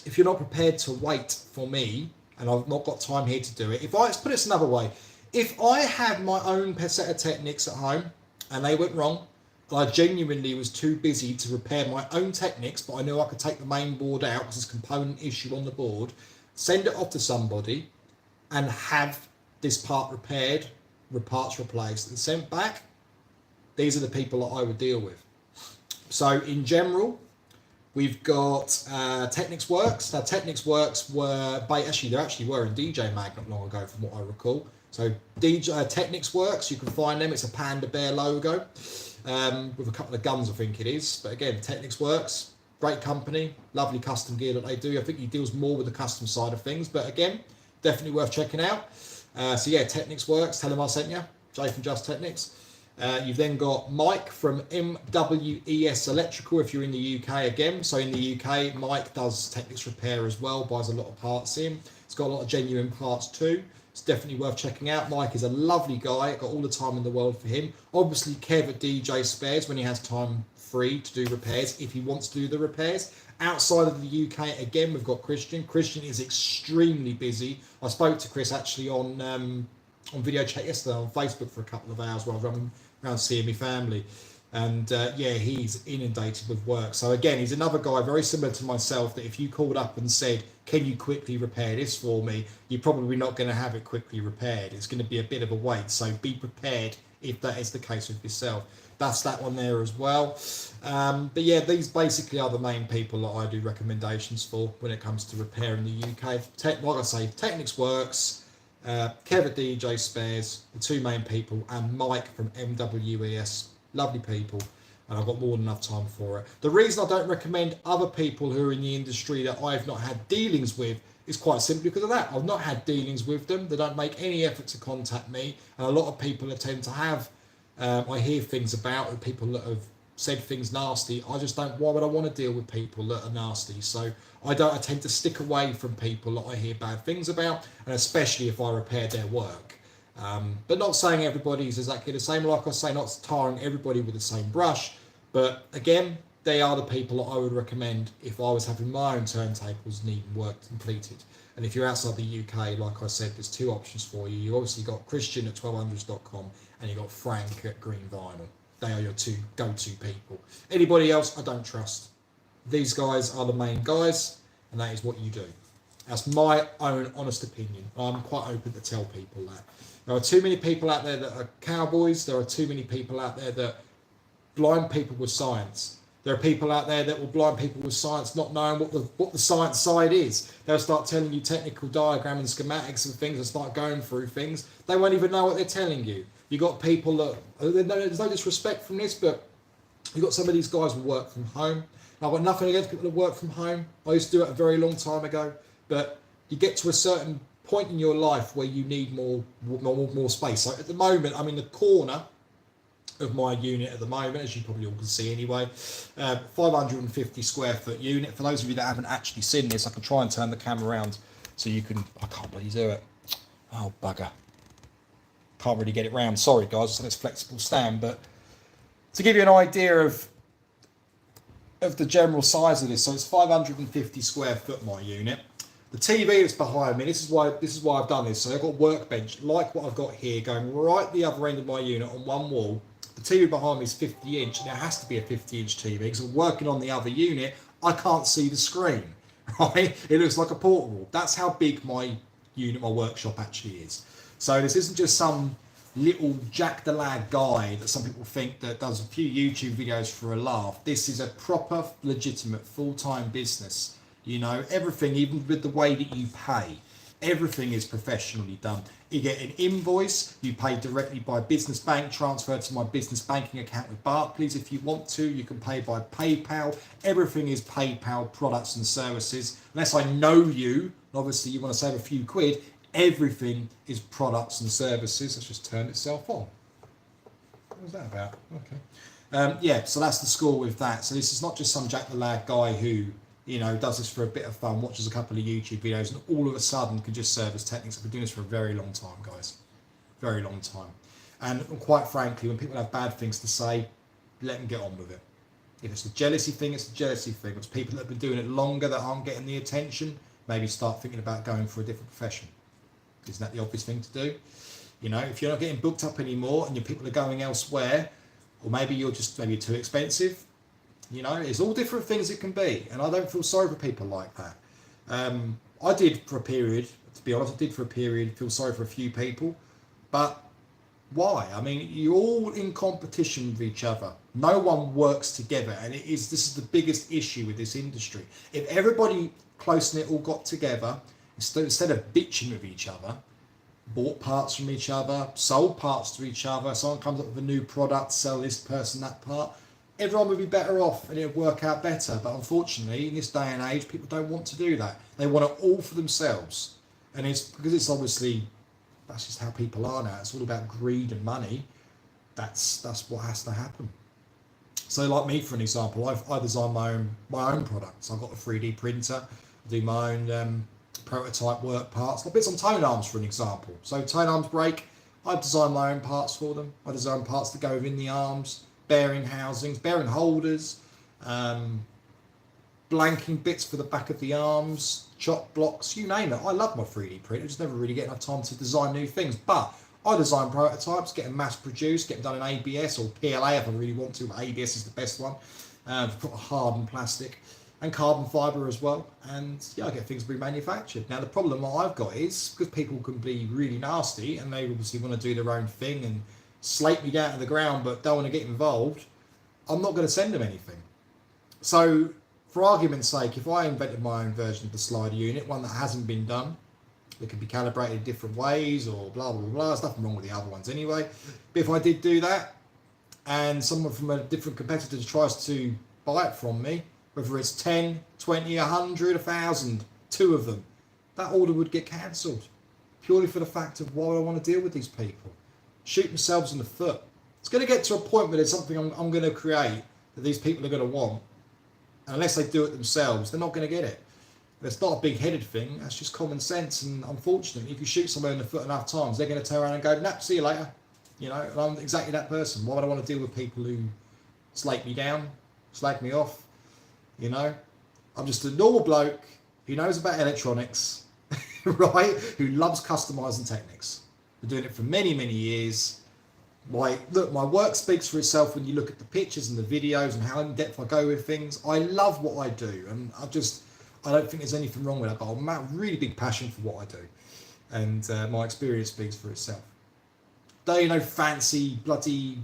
if you're not prepared to wait for me, and I've not got time here to do it, let's put it another way, if I had my own set of Technics at home and they went wrong, and I genuinely was too busy to repair my own Technics, but I knew I could take the main board out because there's a component issue on the board, send it off to somebody and have this part repaired, parts replaced and sent back, these are the people that I would deal with. So in general, we've got Technics Works. Now Technics Works were, they actually were in DJ Mag not long ago from what I recall. So Technics Works, you can find them. It's a Panda Bear logo with a couple of guns, I think it is. But again, Technics Works, great company, lovely custom gear that they do. I think he deals more with the custom side of things. But again, definitely worth checking out. So yeah, Technics Works, tell him I sent you. Jay from Just Technics. You've then got Mike from MWES Electrical if you're in the UK again. So in the UK, Mike does Technics repair as well, buys a lot of parts in. It's got a lot of genuine parts too. It's definitely worth checking out. Mike is a lovely guy, got all the time in the world for him. Obviously Kev at DJ Spares when he has time free to do repairs, if he wants to do the repairs. Outside of the UK, again, we've got Christian. Christian is extremely busy. I spoke to Chris actually on video chat yesterday on Facebook for a couple of hours while I was running around seeing my family. And yeah, he's inundated with work. So again, he's another guy very similar to myself, that if you called up and said, can you quickly repair this for me, you're probably not going to have it quickly repaired. It's going to be a bit of a wait. So be prepared if that is the case with yourself. That's that one there as well. But yeah, these basically are the main people that I do recommendations for when it comes to repair in the UK. Like I say, Technics Works, Kev at DJ Spares, the two main people, and Mike from MWES. Lovely people, and I've got more than enough time for it. The reason I don't recommend other people who are in the industry that I've not had dealings with is quite simply because of that. I've not had dealings with them. They don't make any effort to contact me, and a lot of people that tend to have, I hear things about people that have said things nasty. I just don't. Why would I want to deal with people that are nasty? So I tend to stick away from people that I hear bad things about, and especially if I repair their work. But not saying everybody's exactly the same. Like I say, not tarring everybody with the same brush. But again, they are the people that I would recommend if I was having my own turntables needing work completed. And if you're outside the UK, like I said, there's two options for you. You obviously got Christian at 1200s.com and you got Frank at Green Vinyl. They are your two go-to people. Anybody else, I don't trust. These guys are the main guys, and that is what you do. That's my own honest opinion. I'm quite open to tell people that. There are too many people out there that are cowboys. There are too many people out there that blind people with science. There are people out there that will blind people with science not knowing what the science side is. They'll start telling you technical diagram and schematics and things and start going through things. They won't even know what they're telling you. You got people that, there's no disrespect from this, but you got some of these guys who work from home. I've got nothing against people that work from home. I used to do it a very long time ago, but you get to a certain point in your life where you need more space. So at the moment, I'm in the corner of my unit at the moment, as you probably all can see anyway. 550 square foot unit. For those of you that haven't actually seen this, I can try and turn the camera around so you can. I can't really do it. Oh bugger! Can't really get it round. Sorry guys, it's on this flexible stand. But to give you an idea of the general size of this, so it's 550 square foot my unit. The TV that's behind me, this is why I've done this. So I've got workbench like what I've got here, going right the other end of my unit on one wall. The TV behind me is 50 inch, and it has to be a 50 inch TV because I'm working on the other unit. I can't see the screen, right? It looks like a portable. That's how big my unit, my workshop actually is. So this isn't just some little Jack the Lad guy that some people think that does a few YouTube videos for a laugh. This is a proper, legitimate, full-time business. You know, everything, even with the way that you pay, everything is professionally done. You get an invoice, you pay directly by business bank, transfer to my business banking account with Barclays. If you want to, you can pay by PayPal. Everything is PayPal products and services. Unless I know you, obviously you want to save a few quid, everything is products and services. Let's just turn itself on. What was that about? Okay. Yeah, so that's the score with that. So this is not just some Jack the Lad guy who, you know, does this for a bit of fun, watches a couple of YouTube videos, and all of a sudden can just serve as Technics. I've been doing this for a very long time, guys. Very long time. And quite frankly, when people have bad things to say, let them get on with it. If it's a jealousy thing, it's a jealousy thing. If it's people that have been doing it longer that aren't getting the attention, maybe start thinking about going for a different profession. Isn't that the obvious thing to do? You know, if you're not getting booked up anymore and your people are going elsewhere, or maybe you're just maybe too expensive, you know, it's all different things it can be, and I don't feel sorry for people like that. I did for a period, to be honest, feel sorry for a few people, but why? I mean, you're all in competition with each other. No one works together, and this is the biggest issue with this industry. If everybody close-knit all got together, instead of bitching with each other, bought parts from each other, sold parts to each other, someone comes up with a new product, sell this person that part, everyone would be better off and it would work out better. But unfortunately, in this day and age, people don't want to do that. They want it all for themselves. And it's because it's obviously, that's just how people are now. It's all about greed and money. That's what has to happen. So like me, for an example, I design my own products. I've got a 3D printer, I do my own prototype work parts. Like bits on tone arms, for an example. So tone arms break, I design my own parts for them. I design parts that go within the arms, bearing housings, bearing holders, blanking bits for the back of the arms, chop blocks, you name it. I love my 3D print. I just never really get enough time to design new things. But I design prototypes, get them mass produced, get them done in ABS or PLA if I really want to, but ABS is the best one. Put hardened plastic and carbon fibre as well, and yeah, I get things remanufactured. Now the problem that I've got is, because people can be really nasty and they obviously want to do their own thing and slate me down to the ground but don't want to get involved, I'm not going to send them anything. So for argument's sake, if I invented my own version of the slider unit, one that hasn't been done, it can be calibrated in different ways or blah blah blah, there's nothing wrong with the other ones anyway, but if I did do that and someone from a different competitor tries to buy it from me, whether it's 10, 20, 100, 1,000, 2 of them, that order would get cancelled purely for the fact of why I want to deal with these people. Shoot themselves in the foot. It's going to get to a point where there's something I'm going to create that these people are going to want. And unless they do it themselves, they're not going to get it. It's not a big-headed thing. That's just common sense. And unfortunately, if you shoot someone in the foot enough times, they're going to turn around and go, "Nah, see you later." You know, and I'm exactly that person. Why would I want to deal with people who slate me down, slag me off? You know, I'm just a normal bloke who knows about electronics, right? Who loves customizing techniques. Been doing it for many, many years. My work speaks for itself when you look at the pictures and the videos and how in depth I go with things. I love what I do, and I don't think there's anything wrong with that. But I'm a really big passion for what I do, and my experience speaks for itself. Don't you know, fancy bloody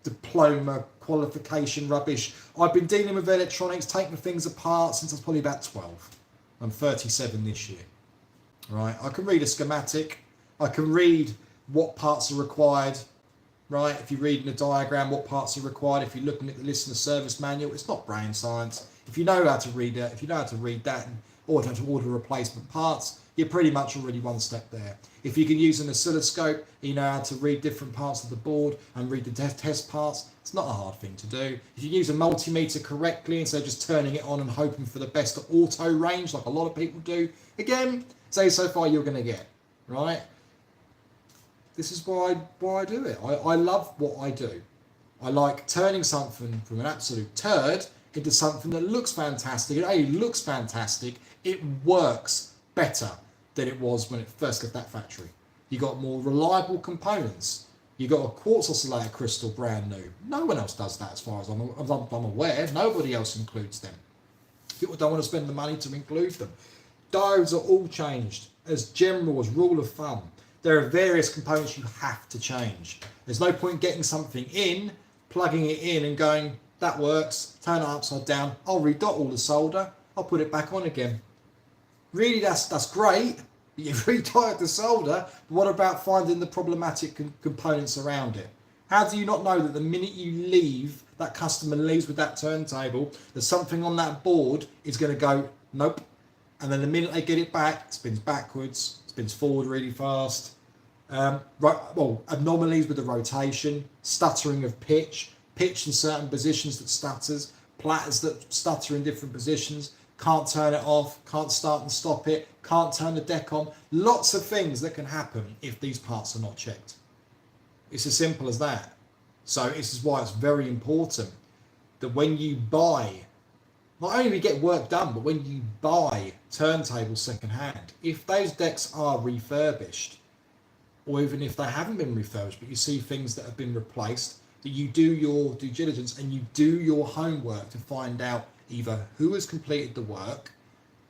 diploma qualification rubbish. I've been dealing with electronics, taking things apart since I was probably about 12. I'm 37 this year. Right, I can read a schematic. I can read what parts are required. Right, if you're reading a diagram, what parts are required. If you're looking at the listener service manual, it's not brain science. If you know how to read it, if you know how to read that or how to order replacement parts, you're pretty much already one step there. If you can use an oscilloscope, you know how to read different parts of the board and read the test parts, it's not a hard thing to do. If you use a multimeter correctly instead of just turning it on and hoping for the best auto range like a lot of people do, again, say so far you're going to get, right? This is why I do it. I love what I do. I like turning something from an absolute turd into something that looks fantastic. It looks fantastic. It works better than it was when it first left that factory. You got more reliable components. You got a quartz oscillator crystal brand new. No one else does that as far as I'm aware. Nobody else includes them. People don't want to spend the money to include them. Diodes are all changed. As general, as rule of thumb, there are various components you have to change. There's no point getting something in, plugging it in and going, that works, turn it upside down, I'll redot all the solder, I'll put it back on again. Really, that's great, but you've redotted the solder, but what about finding the problematic components around it? How do you not know that the minute you leave, that customer leaves with that turntable, that something on that board is going to go, nope, and then the minute they get it back, it spins backwards, spins forward really fast. Abnormalities with the rotation, stuttering of pitch in certain positions that stutters, platters that stutter in different positions, can't turn it off, can't start and stop it, can't turn the deck on. Lots of things that can happen if these parts are not checked. It's as simple as that. So this is why it's very important that when you buy, not only we get work done, but when you buy turntables second-hand, if those decks are refurbished, or even if they haven't been refurbished, but you see things that have been replaced, that you do your due diligence and you do your homework to find out either who has completed the work,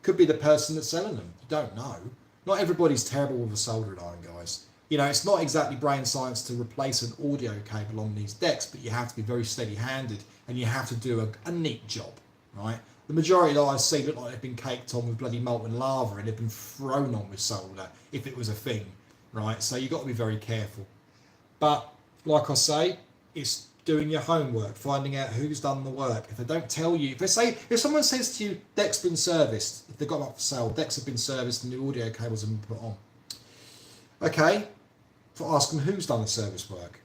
could be the person that's selling them, you don't know. Not everybody's terrible with a soldering iron, guys. You know, it's not exactly brain science to replace an audio cable on these decks, but you have to be very steady-handed and you have to do a neat job. Right, the majority that I see look like they've been caked on with bloody molten lava and they've been thrown on with solder if it was a thing, right? So you've got to be very careful. But like I say, it's doing your homework, finding out who's done the work. If they don't tell you, if someone says to you, deck's been serviced, if they've got them up for sale, decks have been serviced and the audio cables have been put on. Okay, ask them who's done the service work.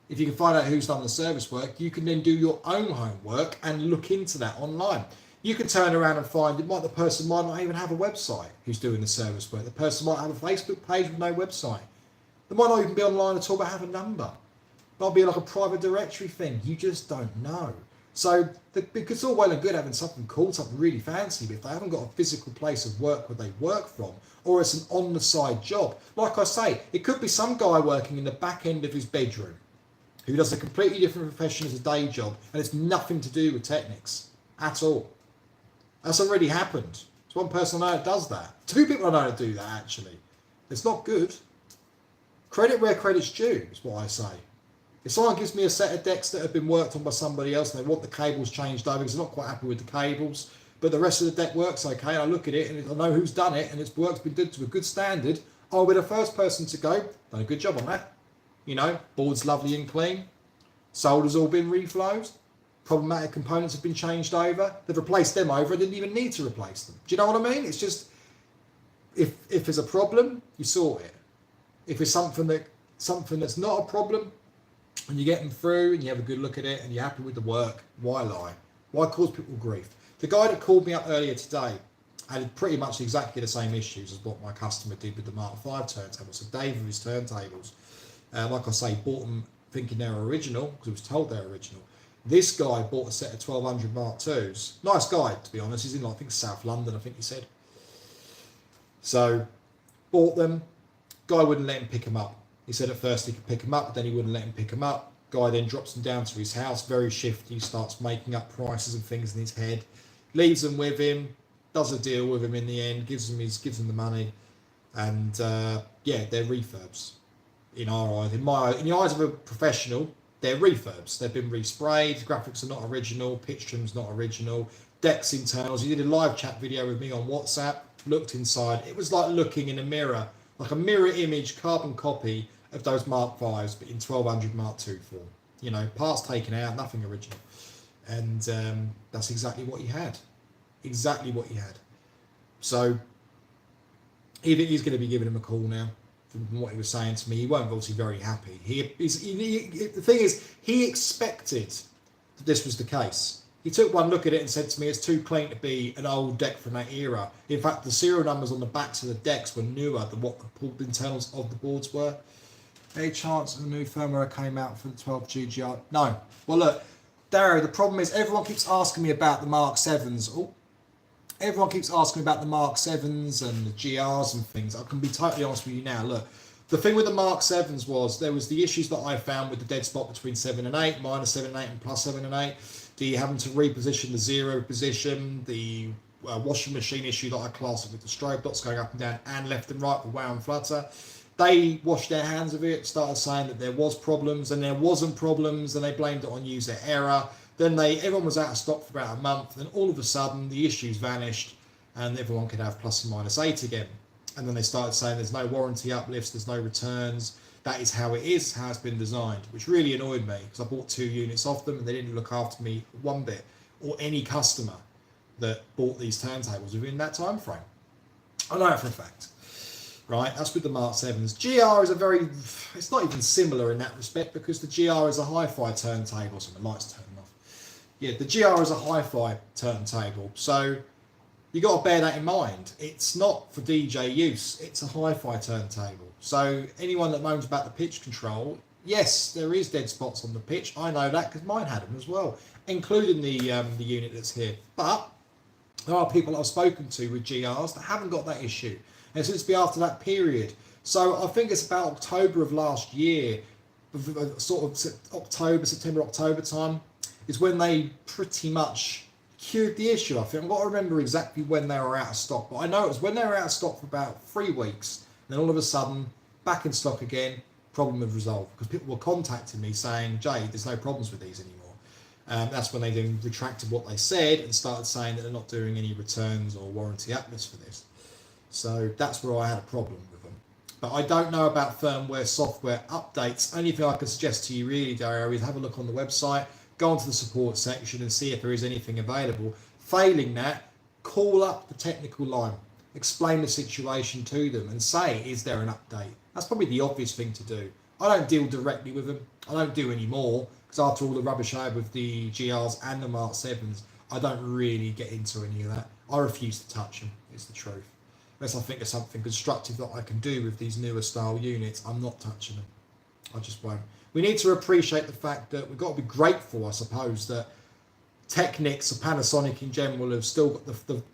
If you can find out who's done the service work, you can then do your own homework and look into that online. You can turn around and find the person might not even have a website who's doing the service work. The person might have a Facebook page with no website. They might not even be online at all but have a number. It might be like a private directory thing. You just don't know. So because it's all well and good having something cool, something really fancy, but if they haven't got a physical place of work where they work from, or it's an on-the-side job, like I say, it could be some guy working in the back end of his bedroom who does a completely different profession as a day job, and it's nothing to do with Technics at all. That's already happened. There's one person I know that does that. Two people I know that do that, actually. It's not good. Credit where credit's due, is what I say. If someone gives me a set of decks that have been worked on by somebody else and they want the cables changed over because they're not quite happy with the cables, but the rest of the deck works okay, I look at it and I know who's done it and its work's been done to a good standard, I'll be the first person to go, done a good job on that. You know, board's lovely and clean, solder's all been reflowed, problematic components have been changed over, they've replaced them over, I didn't even need to replace them. Do you know what I mean? It's just, if there's a problem, you sort it. If it's something that's not a problem, and you get them through and you have a good look at it and you're happy with the work, why lie? Why cause people grief? The guy that called me up earlier today had pretty much exactly the same issues as what my customer did with the Mark V turntable. So Dave with his turntables, like I say, bought them thinking they were original because he was told they were original. This guy bought a set of 1200 Mark IIs. Nice guy, to be honest. He's in, I think, South London, I think he said. So, bought them. Guy wouldn't let him pick them up. He said at first he could pick them up, but then he wouldn't let him pick them up. Guy then drops them down to his house, very shifty, starts making up prices and things in his head, leaves them with him, does a deal with him in the end, gives him the money, and yeah, they're refurbs. In our eyes, in the eyes of a professional, they're refurbs. They've been resprayed, graphics are not original, pitch trim's not original, decks internals. He did a live chat video with me on WhatsApp, looked inside. It was like looking in a mirror, like a mirror image, carbon copy of those Mark V's, but in 1200 Mark II form. You know, parts taken out, nothing original. And that's exactly what he had. Exactly what he had. So, he's going to be giving him a call now. From what he was saying to me, he won't be obviously very happy. The thing is, he expected that this was the case. He took one look at it and said to me, it's too clean to be an old deck from that era. In fact, the serial numbers on the backs of the decks were newer than what the internals of the boards were. Any chance of a new firmware came out for the 12 GGR? No. Well, look, Dario, the problem is everyone keeps asking me about the Mark 7s. Oh, everyone keeps asking me about the Mark 7s and the GRs and things. I can be totally honest with you now. Look, the thing with the Mark 7s was there was the issues that I found with the dead spot between 7 and 8, minus 7 and 8 and plus 7 and 8. The having to reposition the zero position, the washing machine issue that I classed with the strobe dots going up and down and left and right for wow and flutter. They washed their hands of it, started saying that there was problems and there wasn't problems, and they blamed it on user error. Then everyone was out of stock for about a month, and all of a sudden the issues vanished and everyone could have plus and minus 8 again. And then they started saying there's no warranty uplifts, there's no returns. That is how it is, how it's been designed, which really annoyed me because I bought 2 units off them and they didn't look after me one bit, or any customer that bought these turntables within that time frame. I know it for a fact. Right, that's with the Mark 7s. GR is it's not even similar in that respect because the GR is a hi-fi turntable. So my lights turning off. Yeah, the GR is a hi-fi turntable. So you got to bear that in mind. It's not for DJ use. It's a hi-fi turntable. So anyone that moans about the pitch control, yes, there is dead spots on the pitch. I know that because mine had them as well, including the unit that's here. But there are people I've spoken to with GRs that haven't got that issue. And it's be after that period. So I think it's about October of last year, sort of September, October time, is when they pretty much cured the issue. I think I've got to remember exactly when they were out of stock, but I know it was when they were out of stock for about 3 weeks. And then all of a sudden, back in stock again, problem was resolved. Because people were contacting me saying, Jay, there's no problems with these anymore. That's when they then retracted what they said and started saying that they're not doing any returns or warranty uplifts for this. So that's where I had a problem with them. But I don't know about firmware, software updates. Only thing I can suggest to you really, Dario, is have a look on the website, go onto the support section and see if there is anything available. Failing that, call up the technical line, explain the situation to them and say, is there an update? That's probably the obvious thing to do. I don't deal directly with them. I don't do any more because after all the rubbish I had with the GRs and the Mark 7s, I don't really get into any of that. I refuse to touch them, is the truth. Unless I think of something constructive that I can do with these newer style units, I'm not touching them. I just won't. We need to appreciate the fact that we've got to be grateful, I suppose, that Technics or Panasonic in general have still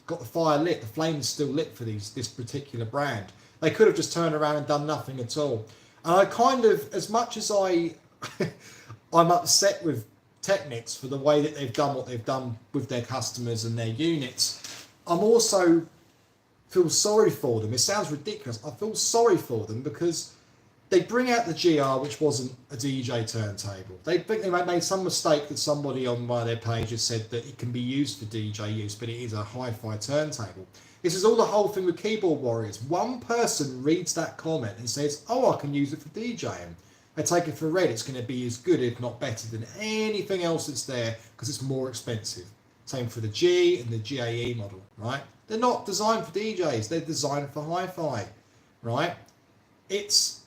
got the fire lit, the flame is still lit for this particular brand. They could have just turned around and done nothing at all. And I kind of, as much as I'm upset with Technics for the way that they've done what they've done with their customers and their units, I'm also feel sorry for them. It sounds ridiculous. I feel sorry for them because they bring out the GR, which wasn't a DJ turntable. They think they made some mistake that somebody on one of their pages said that it can be used for DJ use, but it is a hi-fi turntable. This is all the whole thing with Keyboard Warriors. One person reads that comment and says, oh, I can use it for DJing. They take it for red. It's going to be as good, if not better, than anything else that's there because it's more expensive. Same for the G and the GAE model, right? They're not designed for DJs. They're designed for hi-fi, right? It's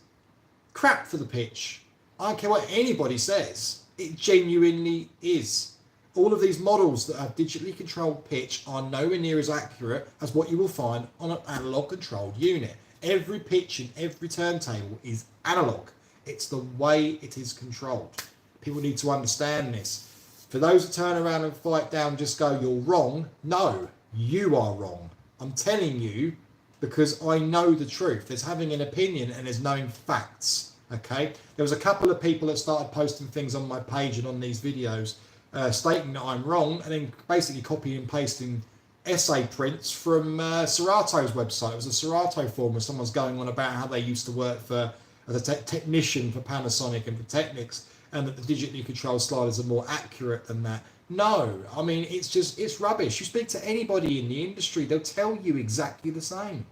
crap for the pitch. I don't care what anybody says. It genuinely is. All of these models that have digitally controlled pitch are nowhere near as accurate as what you will find on an analog controlled unit. Every pitch in every turntable is analog. It's the way it is controlled. People need to understand this. For those that turn around and fight down, just go, you're wrong. No, you are wrong. I'm telling you because I know the truth. There's having an opinion and there's knowing facts. Okay, there was a couple of people that started posting things on my page and on these videos stating that I'm wrong, and then basically copying and pasting essay prints from Serato's website. It was a Serato forum where someone's going on about how they used to work as a technician for Panasonic and for Technics, and that the digitally controlled sliders are more accurate than that. No, I mean, it's rubbish. You speak to anybody in the industry, they'll tell you exactly the same.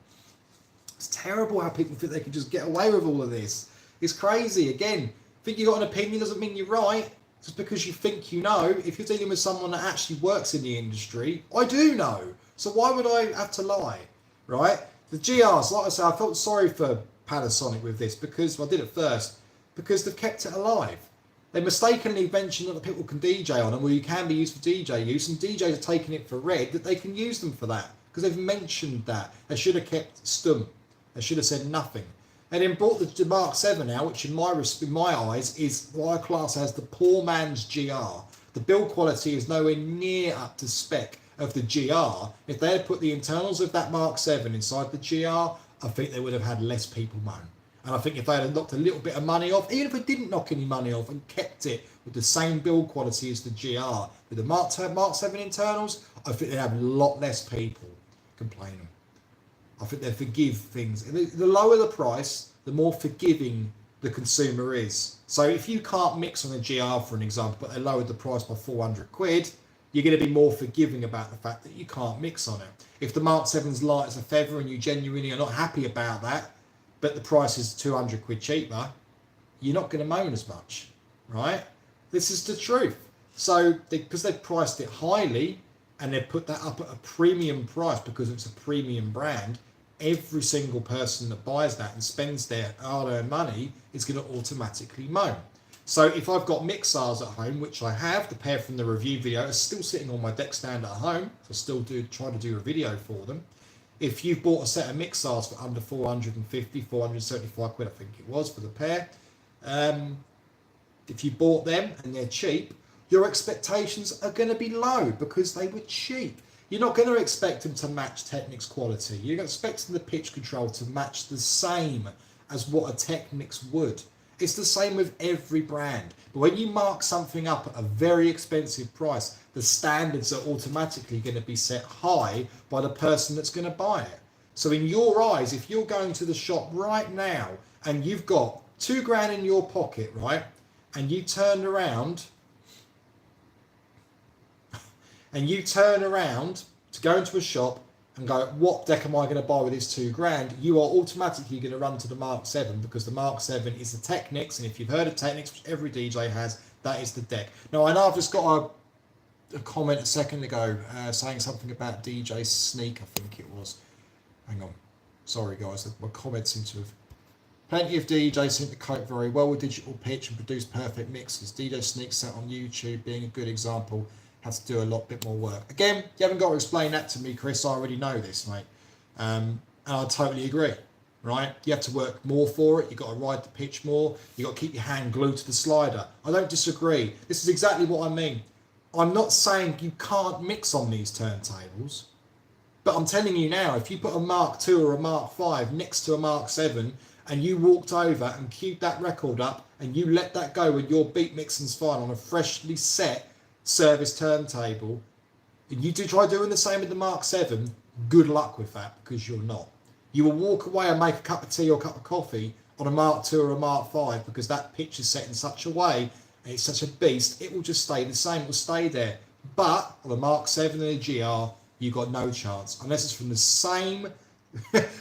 It's terrible how people think they can just get away with all of this. It's crazy. Again, think you got an opinion doesn't mean you're right. Just because you think you know. If you're dealing with someone that actually works in the industry, I do know. So why would I have to lie, right? The GRs, like I said, I felt sorry for Panasonic with this because I did it first, because they've kept it alive. They mistakenly mentioned that people can DJ on them, well, you can be used for DJ use, and DJs are taking it for red that they can use them for that because they've mentioned that. They should have kept stum. They should have said nothing. And then brought the Mark 7 out, which in my eyes is what I class as the poor man's GR. The build quality is nowhere near up to spec of the GR. If they had put the internals of that Mark 7 inside the GR, I think they would have had less people moan. And I think if they had knocked a little bit of money off, even if it didn't knock any money off and kept it with the same build quality as the GR, with the Mark 7 internals, I think they'd have a lot less people complaining. I think they forgive things. The lower the price, the more forgiving the consumer is. So if you can't mix on a GR, for an example, but they lowered the price by 400 quid, you're going to be more forgiving about the fact that you can't mix on it. If the Mark 7's light as a feather and you genuinely are not happy about that, but the price is 200 quid cheaper, you're not going to moan as much, right? This is the truth. So because they've priced it highly and they've put that up at a premium price because it's a premium brand, every single person that buys that and spends their hard-earned money is going to automatically moan. So if I've got mixers at home, which I have, the pair from the review video are still sitting on my deck stand at home, so I still try to do a video for them. If you've bought a set of mixers for under 450, 475 quid, I think it was, for the pair, if you bought them and they're cheap, your expectations are going to be low because they were cheap. You're not going to expect them to match Technics quality. You're expecting the pitch control to match the same as what a Technics would. It's the same with every brand. But when you mark something up at a very expensive price, the standards are automatically going to be set high by the person that's going to buy it. So in your eyes, if you're going to the shop right now and you've got £2,000 in your pocket, right, and you turn around to go into a shop and go, what deck am I going to buy with this £2,000? You are automatically going to run to the Mark 7 because the Mark 7 is the Technics, and if you've heard of Technics, which every DJ has, that is the deck. Now, I know I've just got a comment a second ago saying something about DJ Sneak, I think it was. Hang on. Sorry, guys. My comments seem to have... Plenty of DJs seem to cope very well with digital pitch and produce perfect mixes. DJ Sneak set on YouTube being a good example. Has to do a bit more work. Again, you haven't got to explain that to me, Chris. I already know this, mate. And I totally agree, right? You have to work more for it. You've got to ride the pitch more. You've got to keep your hand glued to the slider. I don't disagree. This is exactly what I mean. I'm not saying you can't mix on these turntables, but I'm telling you now, if you put a Mark II or a Mark V next to a Mark VII and you walked over and queued that record up and you let that go when your beat mixing's fine on a freshly set service turntable, and you do try doing the same with the Mark VII, good luck with that, because you're not. You will walk away and make a cup of tea or a cup of coffee on a Mark II or a Mark V because that pitch is set in such a way and it's such a beast, it will just stay the same, it will stay there. But on the Mark VII and the GR, you've got no chance, unless it's from the same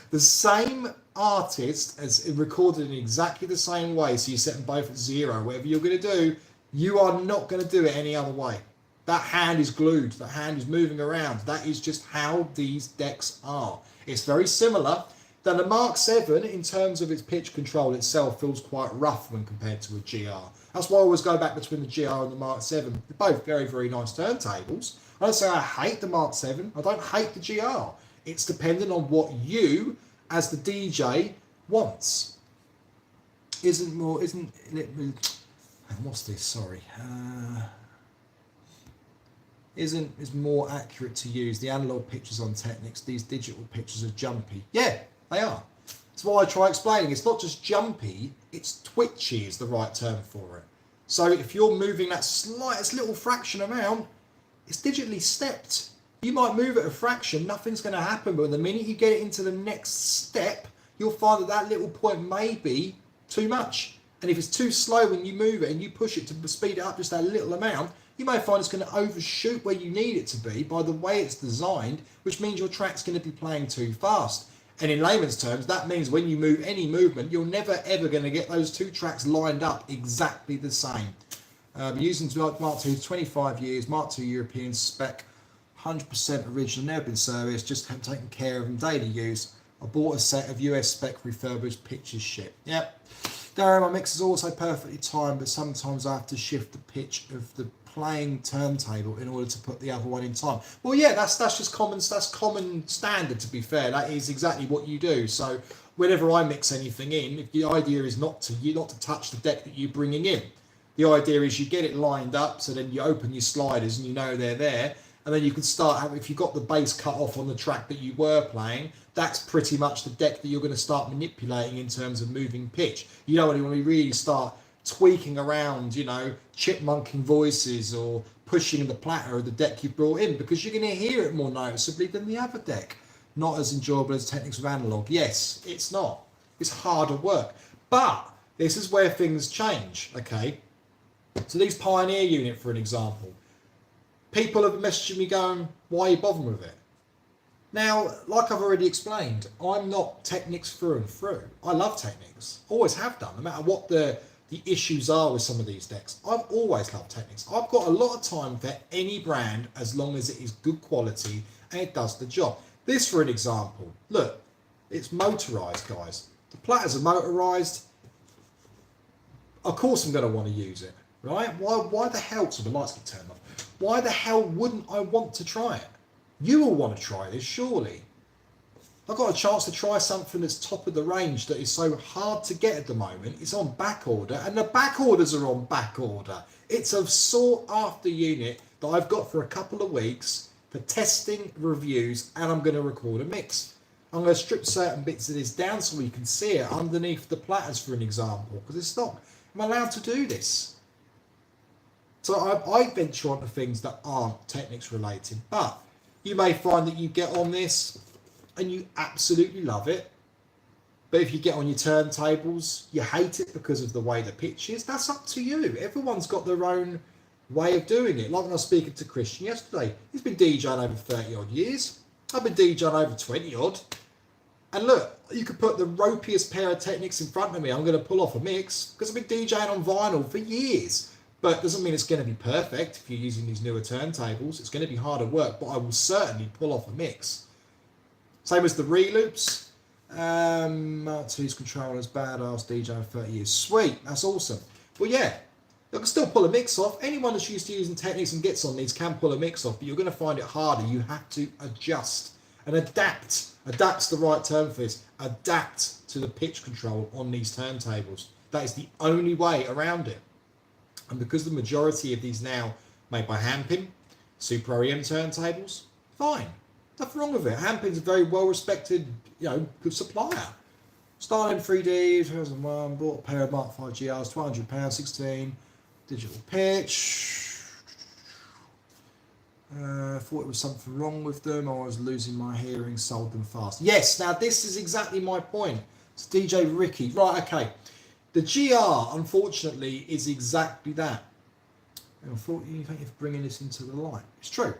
the same artist as recorded in exactly the same way, so you set them both at 0, whatever you're going to do, you are not going to do it any other way. That hand is glued, that hand is moving around. That is just how these decks are. It's very similar. Then the Mark VII, in terms of its pitch control itself, feels quite rough when compared to a GR. That's why I always go back between the GR and the Mark VII. They're both very, very nice turntables. I don't say I hate the Mark VII. I don't hate the GR. It's dependent on what you, as the DJ, wants. What's this? Sorry. Is more accurate to use the analog pictures on Technics. These digital pictures are jumpy. Yeah, they are. That's why I try explaining. It's not just jumpy, it's twitchy is the right term for it. So if you're moving that slightest little fraction amount, it's digitally stepped. You might move it a fraction, nothing's going to happen, but the minute you get it into the next step, you'll find that that little point may be too much. And if it's too slow when you move it and you push it to speed it up just that little amount, you may find it's going to overshoot where you need it to be by the way it's designed, which means your track's going to be playing too fast. And in layman's terms, that means when you move any movement, you're never ever going to get those two tracks lined up exactly the same. Using Mark II 25 years, Mark II European spec, 100% original, never been serviced, just have taken care of in daily use. I bought a set of US spec refurbished pitches shit. Yep. Darren, my mix is also perfectly timed, but sometimes I have to shift the pitch of the playing turntable in order to put the other one in time. Well, yeah, that's just common. That's common standard. To be fair, that is exactly what you do. So whenever I mix anything in, if the idea is not to touch the deck that you're bringing in. The idea is you get it lined up, so then you open your sliders and you know they're there, and then you can start. If you've got the bass cut off on the track that you were playing, that's pretty much the deck that you're going to start manipulating in terms of moving pitch. You don't want to really start tweaking around, chipmunking voices or pushing the platter of the deck you brought in, because you're going to hear it more noticeably than the other deck. Not as enjoyable as Technics with analog. Yes, it's not. It's harder work. But this is where things change, okay? So these Pioneer unit, for an example, people have messaged me going, why are you bothering with it? Now, like I've already explained, I'm not Technics through and through. I love Technics. Always have done, no matter what the issues are with some of these decks. I've always loved Technics. I've got a lot of time for any brand as long as it is good quality and it does the job. This, for an example, look, it's motorized, guys. The platters are motorized. Of course I'm going to want to use it, right? Why the hell, so the lights get turned off. Why the hell wouldn't I want to try it? You will want to try this, surely. I've got a chance to try something that's top of the range that is so hard to get at the moment. It's on back order, and the back orders are on back order. It's a sought after unit that I've got for a couple of weeks for testing, reviews, and I'm going to record a mix. I'm going to strip certain bits of this down so you can see it underneath the platters, for an example, because it's not. I'm allowed to do this. So I venture onto things that aren't Technics related, but you may find that you get on this and you absolutely love it. But if you get on your turntables, you hate it because of the way the pitch is. That's up to you. Everyone's got their own way of doing it. Like when I was speaking to Christian yesterday, he's been DJing over 30 odd years. I've been DJing over 20 odd. And look, you could put the ropiest pair of Technics in front of me. I'm going to pull off a mix because I've been DJing on vinyl for years. But it doesn't mean it's going to be perfect if you're using these newer turntables. It's going to be harder work, but I will certainly pull off a mix. Same as the reloops. Mark II's controllers, badass DJ for 30 years. Sweet, that's awesome. Well, yeah, you can still pull a mix off. Anyone that's used to using Technics and gets on these can pull a mix off, but you're going to find it harder. You have to adjust and adapt. Adapt's the right term for this. Adapt to the pitch control on these turntables. That is the only way around it. And because the majority of these now made by Hampin, Super OEM turntables, fine. Nothing wrong with it. Hampin's a very well respected, good supplier. Started in 3D, 2001, bought a pair of Mark 5 GRs, £200, 16, digital pitch. Thought it was something wrong with them, or I was losing my hearing, sold them fast. Yes, now this is exactly my point. It's DJ Ricky. Right, okay. The GR, unfortunately, is exactly that. And unfortunately, thank you for bringing this into the light. It's true.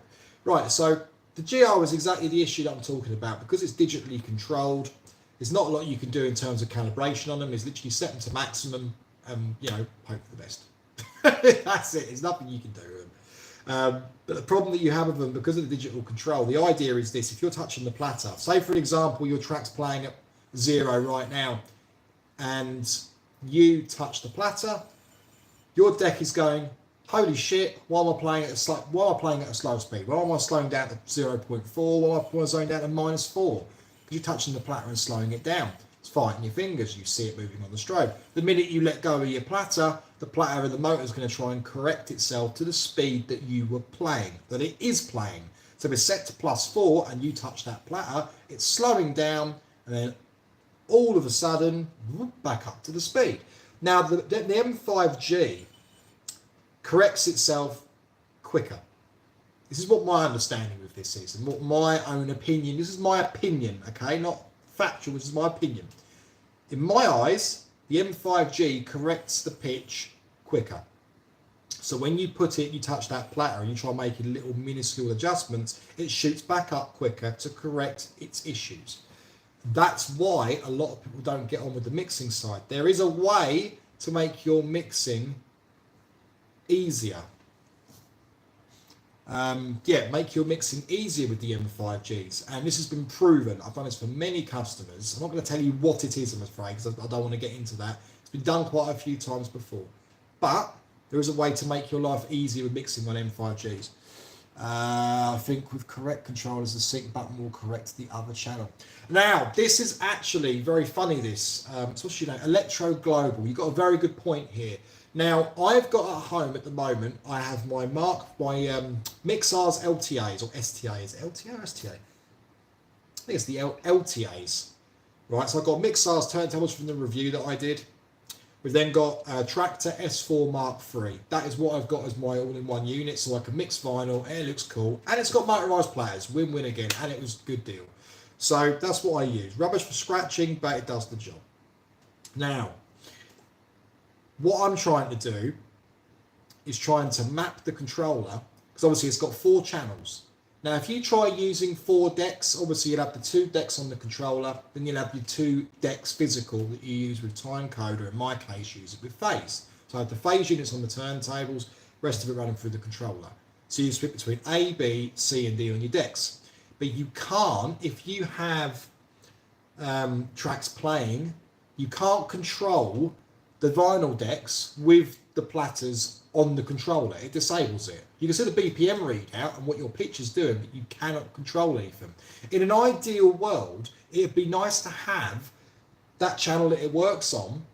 Right, so the GR is exactly the issue that I'm talking about. Because it's digitally controlled, there's not a lot you can do in terms of calibration on them. It's literally set them to maximum and, hope for the best. That's it. There's nothing you can do with them. But the problem that you have with them, because of the digital control, the idea is this: if you're touching the platter, say for example your track's playing at 0 right now, and you touch the platter, your deck is going, holy shit, why am I playing at a slow speed? Why am I slowing down to 0.4? Why am I slowing down to -4? Because you're touching the platter and slowing it down. It's fighting your fingers. You see it moving on the strobe. The minute you let go of your platter, the platter and the motor is going to try and correct itself to the speed that you were playing, that it is playing. So if it's set to +4 and you touch that platter, it's slowing down, and then all of a sudden, back up to the speed. Now, the M5G corrects itself quicker. This is what my understanding with this is, and what my own opinion. This is my opinion, okay? Not factual, this is my opinion. In my eyes, the M5G corrects the pitch quicker. So when you touch that platter and you try making little minuscule adjustments, it shoots back up quicker to correct its issues. That's why a lot of people don't get on with the mixing side. There is a way to make your mixing easier. Make your mixing easier with the M5Gs, and this has been proven. I've done this for many customers. I'm not going to tell you what it is, I'm afraid, because I don't want to get into that. It's been done quite a few times before, but there is a way to make your life easier with mixing on M5Gs. I think with correct controllers, the sync button will correct the other channel. Now, this is actually very funny, this. So what's your name? Electro Global. You've got a very good point here. Now, I've got at home at the moment, I have my Mixars LTAs, or STAs. LTA or STA? I think it's the LTAs. Right, so I've got Mixars turntables from the review that I did. We've then got Tractor S4 Mark III. That is what I've got as my all-in-one unit, so I can mix vinyl, and it looks cool. And it's got motorised players, win-win again, and it was a good deal. So that's what I use. Rubbish for scratching, but it does the job. Now, what I'm trying to do is trying to map the controller, because obviously it's got 4 channels. Now, if you try using 4 decks, obviously you'll have the 2 decks on the controller, then you'll have your 2 decks physical that you use with timecoder. In my case, use it with phase. So I have the phase units on the turntables, rest of it running through the controller. So you split between A, B, C, and D on your decks. But you can't, if you have tracks playing, you can't control the vinyl decks with the platters on the controller. It disables it. You can see the BPM readout and what your pitch is doing, but you cannot control anything. In an ideal world, it'd be nice to have that channel that it works on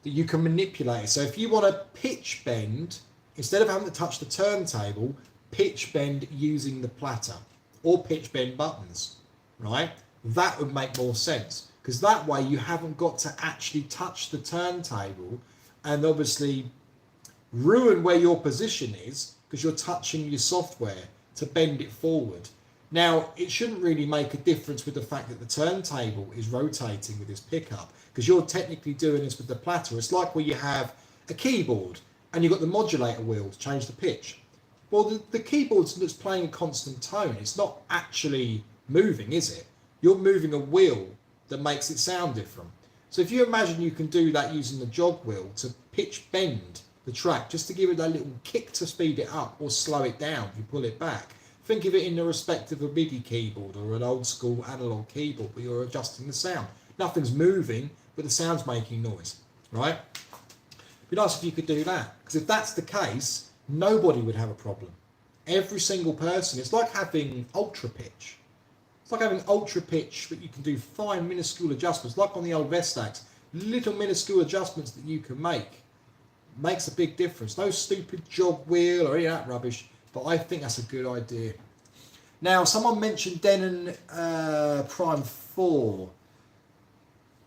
that you can manipulate. So if you want to pitch bend, instead of having to touch the turntable, pitch bend using the platter or pitch bend buttons, right? That would make more sense, because that way you haven't got to actually touch the turntable and obviously ruin where your position is, because you're touching your software to bend it forward. Now, it shouldn't really make a difference with the fact that the turntable is rotating with this pickup, because you're technically doing this with the platter. It's like where you have a keyboard and you've got the modulator wheel to change the pitch. Well, the keyboard's that's playing a constant tone. It's not actually moving, is it? You're moving a wheel that makes it sound different. So if you imagine you can do that using the jog wheel to pitch bend the track, just to give it that little kick to speed it up or slow it down if you pull it back. Think of it in the respect of a MIDI keyboard or an old school analog keyboard where you're adjusting the sound. Nothing's moving, but the sound's making noise, right? It'd be nice if you could do that, because if that's the case, nobody would have a problem. Every single person. It's like having ultra pitch. It's like having ultra pitch, but you can do fine minuscule adjustments, like on the old Vestax. Little minuscule adjustments that you can make makes a big difference. No stupid jog wheel or any of that rubbish. But I think that's a good idea. Now, someone mentioned Denon Prime 4.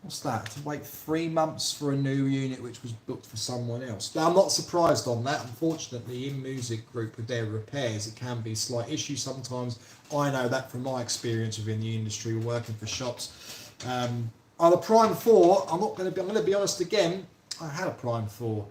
What's that? To wait 3 months for a new unit which was booked for someone else. Now, I'm not surprised on that. Unfortunately, in Music Group with their repairs, it can be a slight issue sometimes. I know that from my experience within the industry, working for shops. On the Prime 4, I'm going to be honest again. I had a Prime 4.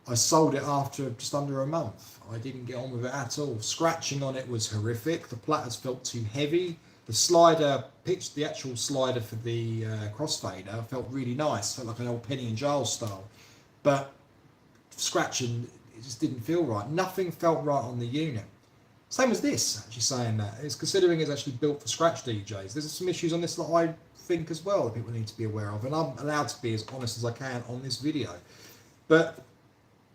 I sold it after just under a month. I didn't get on with it at all. Scratching on it was horrific. The platters felt too heavy. The slider, the actual slider for the crossfader felt really nice. Felt like an old Penny and Giles style. But scratching, it just didn't feel right. Nothing felt right on the unit. Same as this, actually saying that. It's considering it's actually built for scratch DJs. There's some issues on this that I think as well that people need to be aware of. And I'm allowed to be as honest as I can on this video. But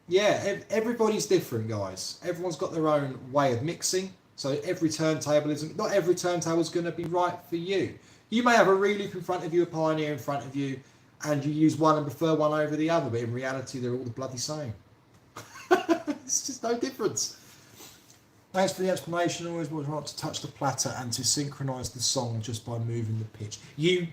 yeah, everybody's different, guys. Everyone's got their own way of mixing. So every turntable not every turntable is going to be right for you. You may have a Reloop in front of you, a Pioneer in front of you, and you use one and prefer one over the other, but in reality they're all the bloody same. It's just no difference. Thanks for the explanation. Always want to touch the platter and to synchronise the song just by moving the pitch. You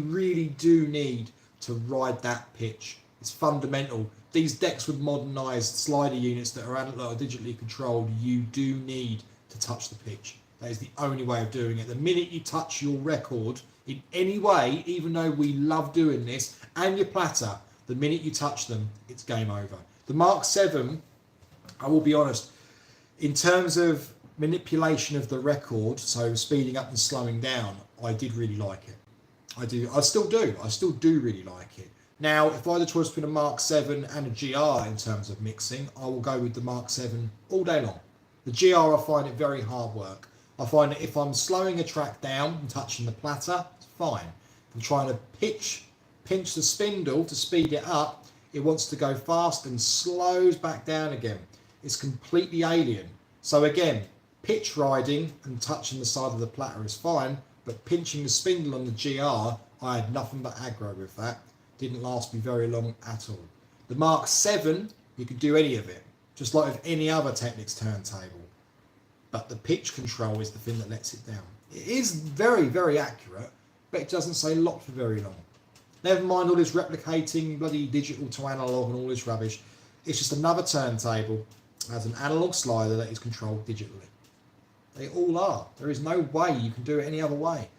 really do need to ride that pitch. It's fundamental. These decks with modernised slider units that are digitally controlled, you do need to touch the pitch. That is the only way of doing it. The minute you touch your record in any way, even though we love doing this, and your platter, the minute you touch them, it's game over. The Mark 7, I will be honest, in terms of manipulation of the record, so speeding up and slowing down, I did really like it. I still do really like it. Now, if I had the choice between a Mark 7 and a GR in terms of mixing, I will go with the Mark 7 all day long. The GR, I find it very hard work. I find that if I'm slowing a track down and touching the platter, it's fine. If I'm trying to pinch the spindle to speed it up, it wants to go fast and slows back down again. It's completely alien. So again, pitch riding and touching the side of the platter is fine, but pinching the spindle on the GR, I had nothing but aggro with that. Didn't last me very long at all. The Mark 7, you can do any of it, just like with any other Technics turntable. But the pitch control is the thing that lets it down. It is very, very accurate, but it doesn't stay locked for very long. Never mind all this replicating bloody digital to analog and all this rubbish. It's just another turntable that has an analog slider that is controlled digitally. They all are. There is no way you can do it any other way.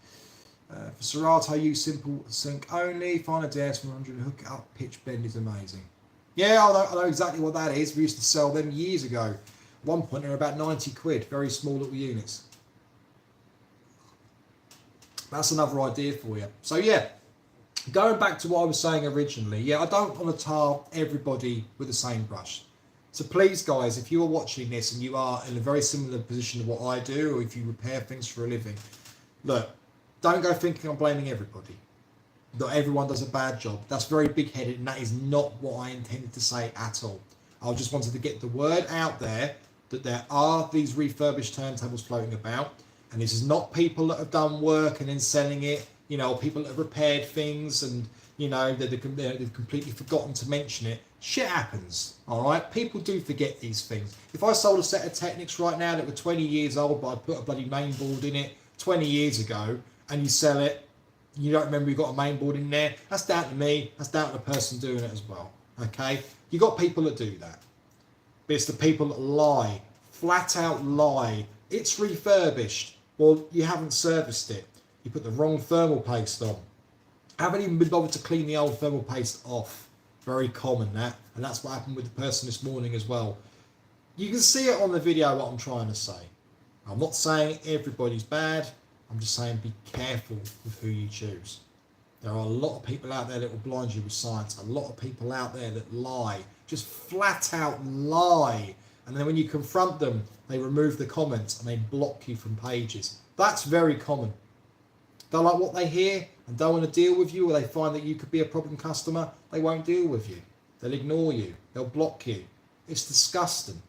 For Serato, use simple sync only. Find a DS100, hook it up. Pitch bend is amazing. Yeah, I know exactly what that is. We used to sell them years ago. At one point, they were about 90 quid. Very small little units. That's another idea for you. So yeah, going back to what I was saying originally. Yeah, I don't want to tar everybody with the same brush. So please, guys, if you are watching this and you are in a very similar position to what I do, or if you repair things for a living, look, don't go thinking I'm blaming everybody. Not everyone does a bad job. That's very big-headed, and that is not what I intended to say at all. I just wanted to get the word out there that there are these refurbished turntables floating about, and this is not people that have done work and then selling it, you know, people that have repaired things and, you know, they've completely forgotten to mention it. Shit happens, all right? People do forget these things. If I sold a set of Technics right now that were 20 years old, but I put a bloody mainboard in it 20 years ago, and you sell it, you don't remember you've got a mainboard in there, that's down to me, that's down to the person doing it as well, okay? You got people that do that. But it's the people that lie, flat out lie. It's refurbished. Well, you haven't serviced it. You put the wrong thermal paste on. Haven't even been bothered to clean the old thermal paste off. Very common, that. And that's what happened with the person this morning as well. You can see it on the video what I'm trying to say. I'm not saying everybody's bad. I'm just saying be careful with who you choose. There are a lot of people out there that will blind you with science. A lot of people out there that lie. Just flat out lie. And then when you confront them, they remove the comments and they block you from pages. That's very common. Don't like what they hear and don't want to deal with you, or they find that you could be a problem customer, they won't deal with you. They'll ignore you. They'll block you. It's disgusting.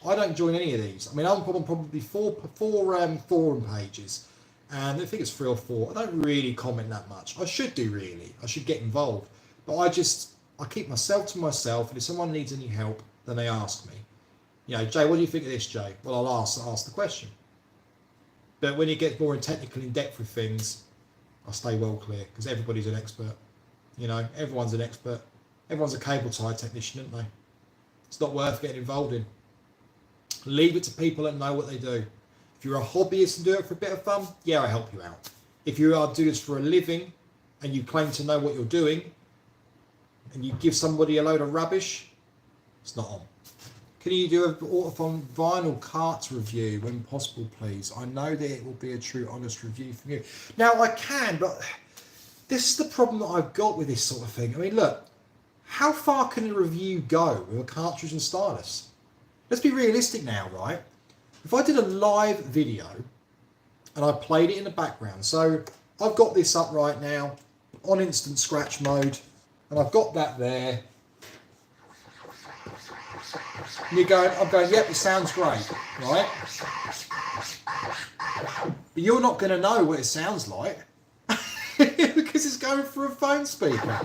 I don't join any of these. I mean, I'm probably four forum pages, and I think it's 3 or 4. I don't really comment that much. I should do, really. I should get involved. But I keep myself to myself, and if someone needs any help, then they ask me. You know, Jay, what do you think of this, Jay? Well, I'll ask the question. But when it gets more technical in depth with things, I'll stay well clear because everybody's an expert. You know, everyone's an expert. Everyone's a cable tie technician, isn't they? It's not worth getting involved in. Leave it to people that know what they do. If you're a hobbyist and do it for a bit of fun, yeah, I'll help you out. If you are doing this for a living and you claim to know what you're doing and you give somebody a load of rubbish, it's not on. Can you do an Autophon vinyl carts review when possible, please? I know that it will be a true, honest review from you. Now, I can, but this is the problem that I've got with this sort of thing. I mean, look, how far can a review go with a cartridge and stylus? Let's be realistic now, right? If I did a live video and I played it in the background, so I've got this up right now on instant scratch mode, and I've got that there. And I'm going, yep, it sounds great, right? But you're not going to know what it sounds like because it's going through a phone speaker.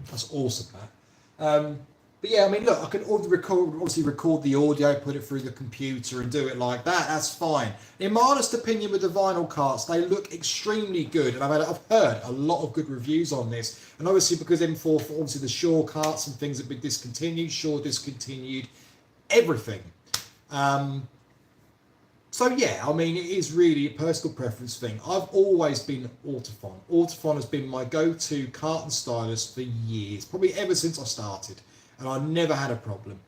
That's awesome, man. But yeah, I mean, look, I can obviously record the audio, put it through the computer and do it like that. That's fine. In my honest opinion with the vinyl carts, they look extremely good. And I've heard a lot of good reviews on this. And obviously because M4, obviously the Shaw carts and things have been discontinued, Shaw discontinued everything. So yeah, I mean, it is really a personal preference thing. I've always been Autophon. Autophon has been my go-to cart and stylus for years, probably ever since I started. And I never had a problem.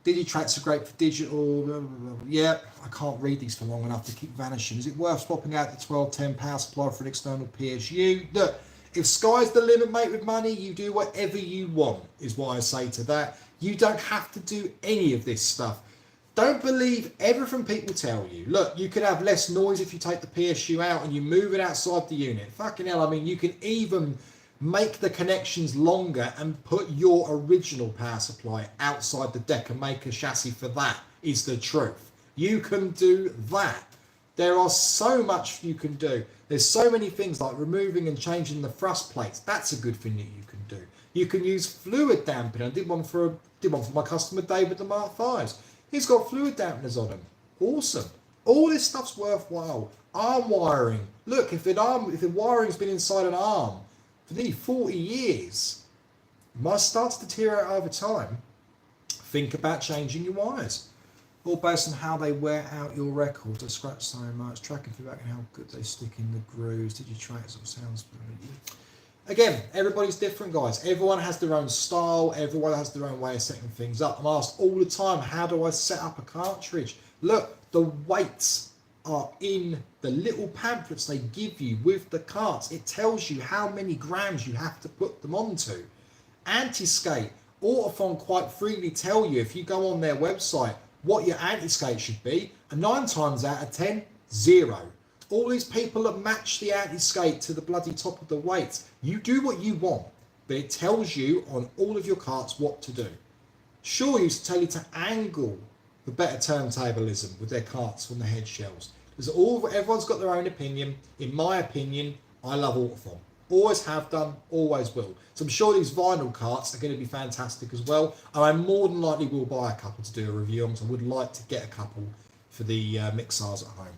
Digitracks are great for digital. Blah, blah, blah. Yeah, I can't read these for long enough to keep vanishing. Is it worth swapping out the 1210 power supply for an external PSU? Look, if sky's the limit, mate, with money, you do whatever you want, is what I say to that. You don't have to do any of this stuff. Don't believe everything people tell you. Look, you could have less noise if you take the PSU out and you move it outside the unit. Fucking hell, I mean, you can even make the connections longer and put your original power supply outside the deck and make a chassis for that, is the truth. You can do that. There are so much you can do. There's so many things like removing and changing the thrust plates. That's a good thing that you can do. You can use fluid dampening. I did one for my customer David, the Mark 5s. He's got fluid dampeners on him. Awesome. All this stuff's worthwhile. Arm wiring. Look, if the wiring's been inside an arm for nearly 40 years, must start to deteriorate over time. Think about changing your wires. All based on how they wear out your records. I scratch so much. Tracking feedback and how good they stick in the grooves. Did you try it? Sort of sounds. Again, everybody's different, guys. Everyone has their own style. Everyone has their own way of setting things up. I'm asked all the time, how do I set up a cartridge? Look, the weights are in the little pamphlets they give you with the carts. It tells you how many grams you have to put them onto. Anti-skate, Autophon quite freely tell you if you go on their website what your anti-skate should be, and 9 times out of 10, 0. All these people that match the anti-skate to the bloody top of the weights, you do what you want, but it tells you on all of your carts what to do. Sure, used to tell you to angle for better turntablism with their carts from the head shells. Everyone's got their own opinion. In my opinion, I love Autophon. Always have done, always will. So I'm sure these vinyl carts are going to be fantastic as well. And I more than likely will buy a couple to do a review on, so I would like to get a couple for the mixers at home.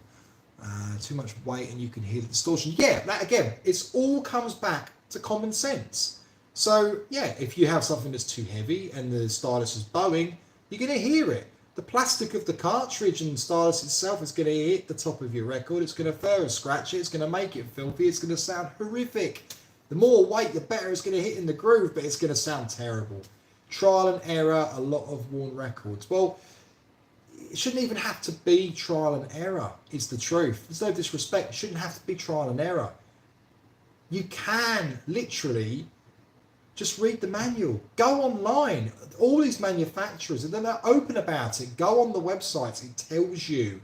Too much weight and you can hear the distortion. Yeah, that again, it all comes back to common sense. So yeah, if you have something that's too heavy and the stylus is bowing, you're going to hear it. The plastic of the cartridge and stylus itself is going to hit the top of your record. It's going to further scratch it. It's going to make it filthy. It's going to sound horrific. The more weight, the better it's going to hit in the groove, but it's going to sound terrible. Trial and error, a lot of worn records. Well, it shouldn't even have to be trial and error, is the truth. There's no disrespect. It shouldn't have to be trial and error. You can literally just read the manual. Go online. All these manufacturers, and then they're open about it. Go on the websites. It tells you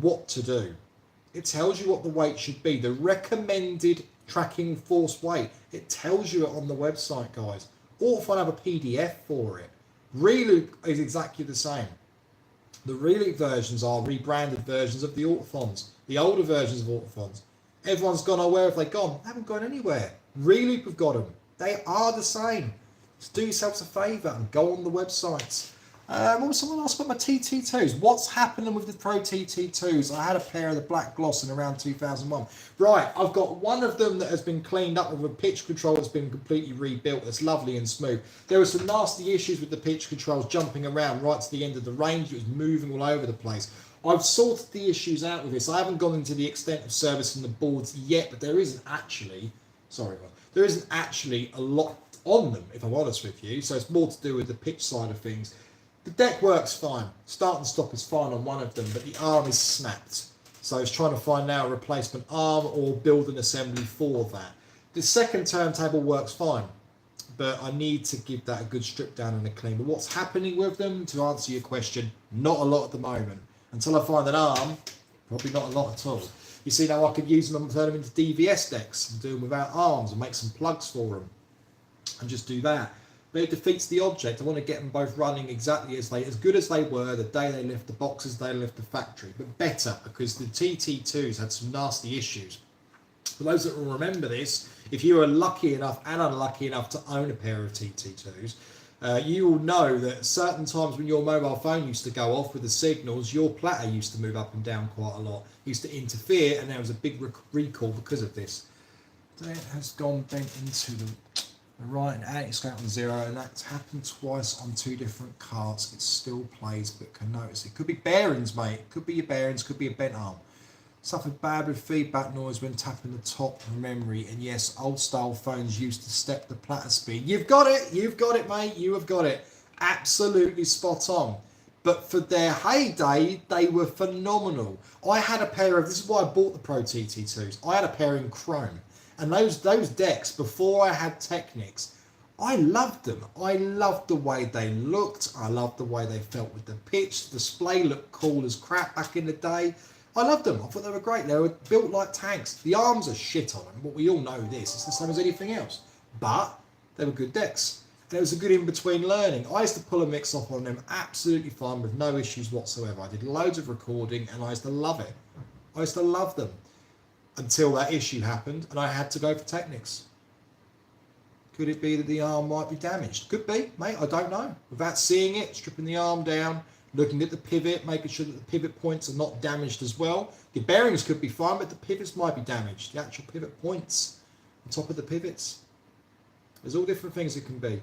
what to do. It tells you what the weight should be. The recommended tracking force weight. It tells you it on the website, guys. Autophon have a PDF for it. Reloop is exactly the same. The Reloop versions are rebranded versions of the Autophons. The older versions of Autophons. Everyone's gone, oh, where have they gone? They haven't gone anywhere. Reloop have got them. They are the same. Just do yourselves a favour and go on the websites. What was someone asked about my TT2s? What's happening with the Pro TT2s? I had a pair of the black gloss in around 2001. Right, I've got one of them that has been cleaned up with a pitch control that's been completely rebuilt. It's lovely and smooth. There were some nasty issues with the pitch controls jumping around right to the end of the range. It was moving all over the place. I've sorted the issues out with this. I haven't gone into the extent of servicing the boards yet, but there isn't actually a lot on them, if I'm honest with you. So it's more to do with the pitch side of things. The deck works fine. Start and stop is fine on one of them, but the arm is snapped. So I was trying to find now a replacement arm or build an assembly for that. The second turntable works fine, but I need to give that a good strip down and a clean. But what's happening with them, to answer your question, not a lot at the moment. Until I find an arm, probably not a lot at all. You see, now I could use them and turn them into DVS decks and do them without arms and make some plugs for them and just do that. But it defeats the object. I want to get them both running exactly as good as they were the day they left the boxes, they left the factory, but better, because the TT2s had some nasty issues. For those that will remember this, if you are lucky enough and unlucky enough to own a pair of TT2s, you will know that at certain times when your mobile phone used to go off with the signals, your platter used to move up and down quite a lot, used to interfere, and there was a big recall because of this. That has gone bent into the right and out, it's going on 0, and that's happened twice on 2 different carts. It still plays, but can notice it. Could be bearings, mate. Could be your bearings, could be a bent arm. Suffered bad with feedback noise when tapping the top memory, and yes, old style phones used to step the platter speed. You've got it, mate, you have got it. Absolutely spot on. But for their heyday, they were phenomenal. I had a pair of, this is why I bought the Pro TT2s, I had a pair in chrome. And those decks, before I had Technics, I loved them. I loved the way they looked. I loved the way they felt with the pitch. The display looked cool as crap back in the day. I loved them. I thought they were great. They were built like tanks. The arms are shit on them, but we all know this. It's the same as anything else. But they were good decks. There was a good in-between learning. I used to pull a mix off on them absolutely fine with no issues whatsoever. I did loads of recording and I used to love it. I used to love them. Until that issue happened and I had to go for Technics. Could it be that the arm might be damaged? Could be, mate, I don't know. Without seeing it, stripping the arm down, looking at the pivot, making sure that the pivot points are not damaged as well. The bearings could be fine, but the pivots might be damaged. The actual pivot points on top of the pivots. There's all different things it can be.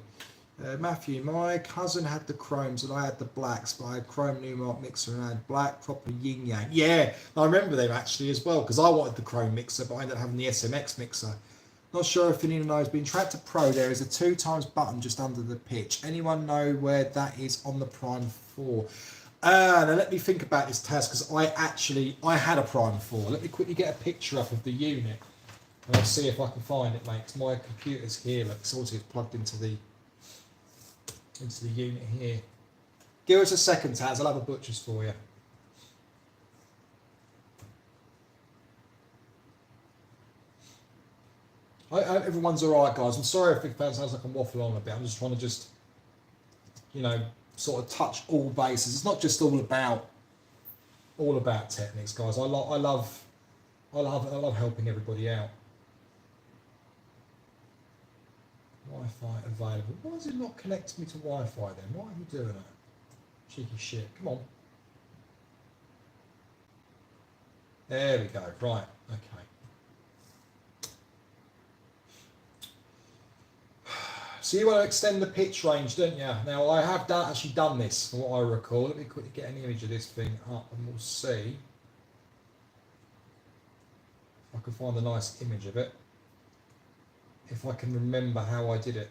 Matthew, my cousin had the chromes and I had the blacks, but I had chrome Newmark mixer and I had black, proper yin yang. Yeah, I remember them actually as well, because I wanted the chrome mixer, but I ended up having the SMX mixer. Not sure if anyone knows, but in Tractor Pro there is a 2x button just under the pitch. Anyone know where that is on the Prime 4? Now let me think about this, Taz, because I had a Prime 4. Let me quickly get a picture up of the unit and I'll see if I can find it, mate, because my computer's here. Look, it's obviously plugged into the unit here. Give us a second, Taz. I'll have a butcher's for you. I hope everyone's all right, guys. I'm sorry if it sounds like I'm waffling on a bit. I'm just trying to sort of touch all bases. It's not just all about Technics, guys. I love helping everybody out. Wi-Fi available. Why is it not connecting me to Wi-Fi then? Why are you doing that? Cheeky shit. Come on. There we go. Right. Okay. So you want to extend the pitch range, don't you? Now I have actually done this from what I recall. Let me quickly get an image of this thing up and we'll see if I can find a nice image of it. If I can remember how I did it.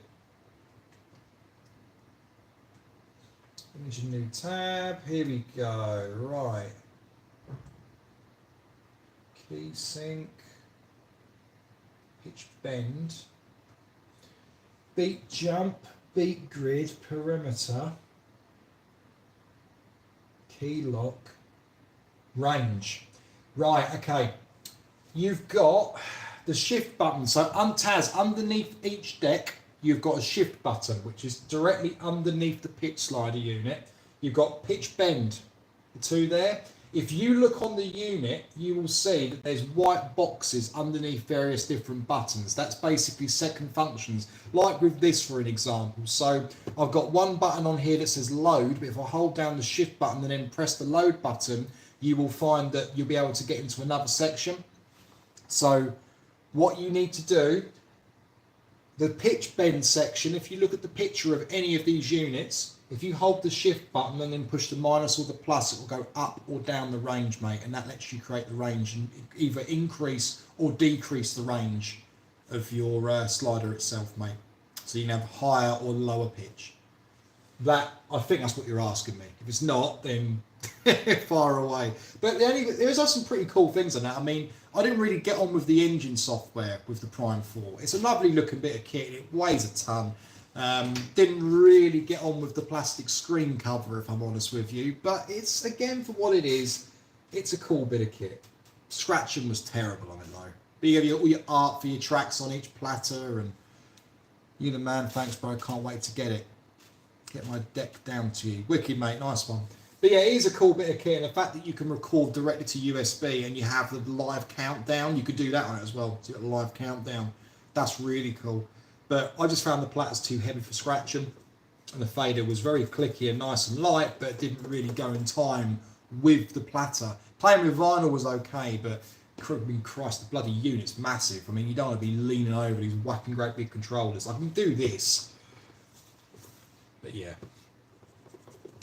Image a new tab. Here we go. Right. Key sync. Pitch bend. Beat jump. Beat grid. Perimeter. Key lock. Range. Right. Okay. You've got the shift button. So Taz, underneath each deck, you've got a shift button, which is directly underneath the pitch slider unit. You've got pitch bend, the two there. If you look on the unit, you will see that there's white boxes underneath various different buttons. That's basically second functions, like with this for an example. So I've got one button on here that says load, but if I hold down the shift button and then press the load button, you will find that you'll be able to get into another section. So what you need to do, the pitch bend section, if you look at the picture of any of these units, if you hold the shift button and then push the minus or the plus, it will go up or down the range, mate, and that lets you create the range and either increase or decrease the range of your slider itself, mate. So you can have higher or lower pitch. That, I think that's what you're asking me. If it's not, then far away. But there's some pretty cool things on that. I mean, I didn't really get on with the engine software with the Prime 4. It's a lovely looking bit of kit. It weighs a ton. Didn't really get on with the plastic screen cover, if I'm honest with you, but it's, again, for what it is, it's a cool bit of kit. Scratching was terrible on it though. But you have all your art for your tracks on each platter, and you're the man. Thanks, bro. Can't wait to get it. Get my deck down to you. Wicked, mate. Nice one. But yeah, it is a cool bit of kit, and the fact that you can record directly to USB and you have the live countdown, you could do that on it as well. So you got the live countdown. That's really cool. But I just found the platters too heavy for scratching, and the fader was very clicky and nice and light, but didn't really go in time with the platter. Playing with vinyl was okay, but Christ, the bloody unit's massive. I mean, you don't want to be leaning over these whacking great big controllers. I can do this, but yeah.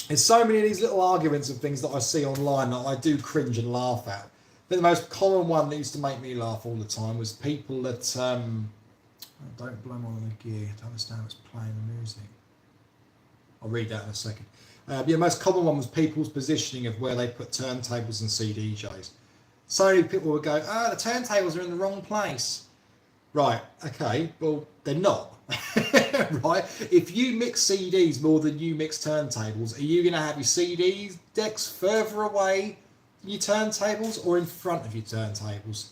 There's so many of these little arguments and things that I see online that I do cringe and laugh at. But the most common one that used to make me laugh all the time was people that don't blow on the gear to understand what's playing the music. I'll read that in a second. The most common one was people's positioning of where they put turntables and CDJs. So many people would go, oh, the turntables are in the wrong place. Right, okay, well, they're not. Right? If you mix CDs more than you mix turntables, are you going to have your CD decks further away than your turntables or in front of your turntables?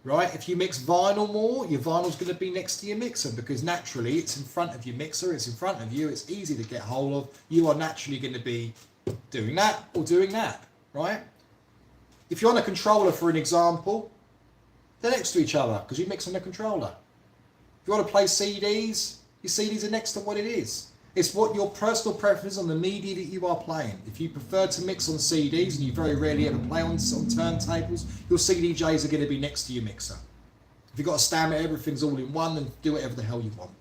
Right? If you mix vinyl more, your vinyl's going to be next to your mixer, because naturally it's in front of your mixer, it's in front of you, it's easy to get hold of. You are naturally going to be doing that or doing that, right? If you're on a controller, for an example, they're next to each other because you mix on the controller. If you want to play CDs, your CDs are next to what it is. It's what your personal preference on the media that you are playing. If you prefer to mix on CDs and you very rarely ever play on turntables, your CDJs are going to be next to your mixer. If you've got a stand where everything's all in one, then do whatever the hell you want.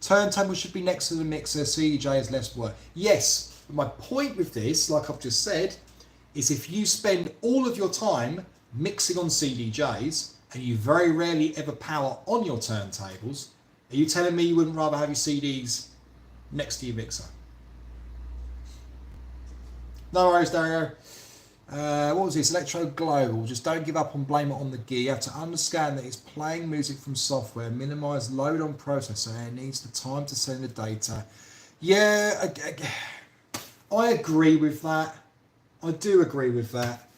Turntables should be next to the mixer, CDJ is less work. Yes, but my point with this, like I've just said, is if you spend all of your time mixing on CDJs and you very rarely ever power on your turntables, are you telling me you wouldn't rather have your CDs next to your mixer? No worries, Dario. What was this? Electro Global. Just don't give up and blame it on the gear. You have to understand that it's playing music from software. Minimize load on processor. It needs the time to send the data. Yeah, I agree with that. I do agree with that.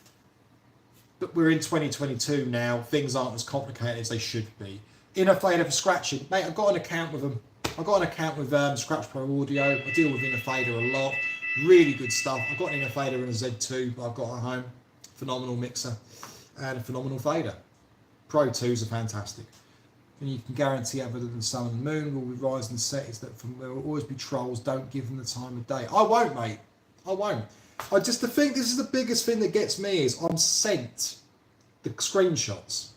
But we're in 2022 now. Things aren't as complicated as they should be. Innofader for scratching. Mate, I've got an account with them. I've got an account with Scratch Pro Audio. I deal with Innofader a lot. Really good stuff. I've got an Innofader and a Z2 that I've got at home. Phenomenal mixer and a phenomenal fader. Pro 2s are fantastic. And you can guarantee, other than the sun and the moon will be rise and set, is that there will always be trolls. Don't give them the time of day. I won't, mate. I won't. I just think this is the biggest thing that gets me is I'm sent the screenshots.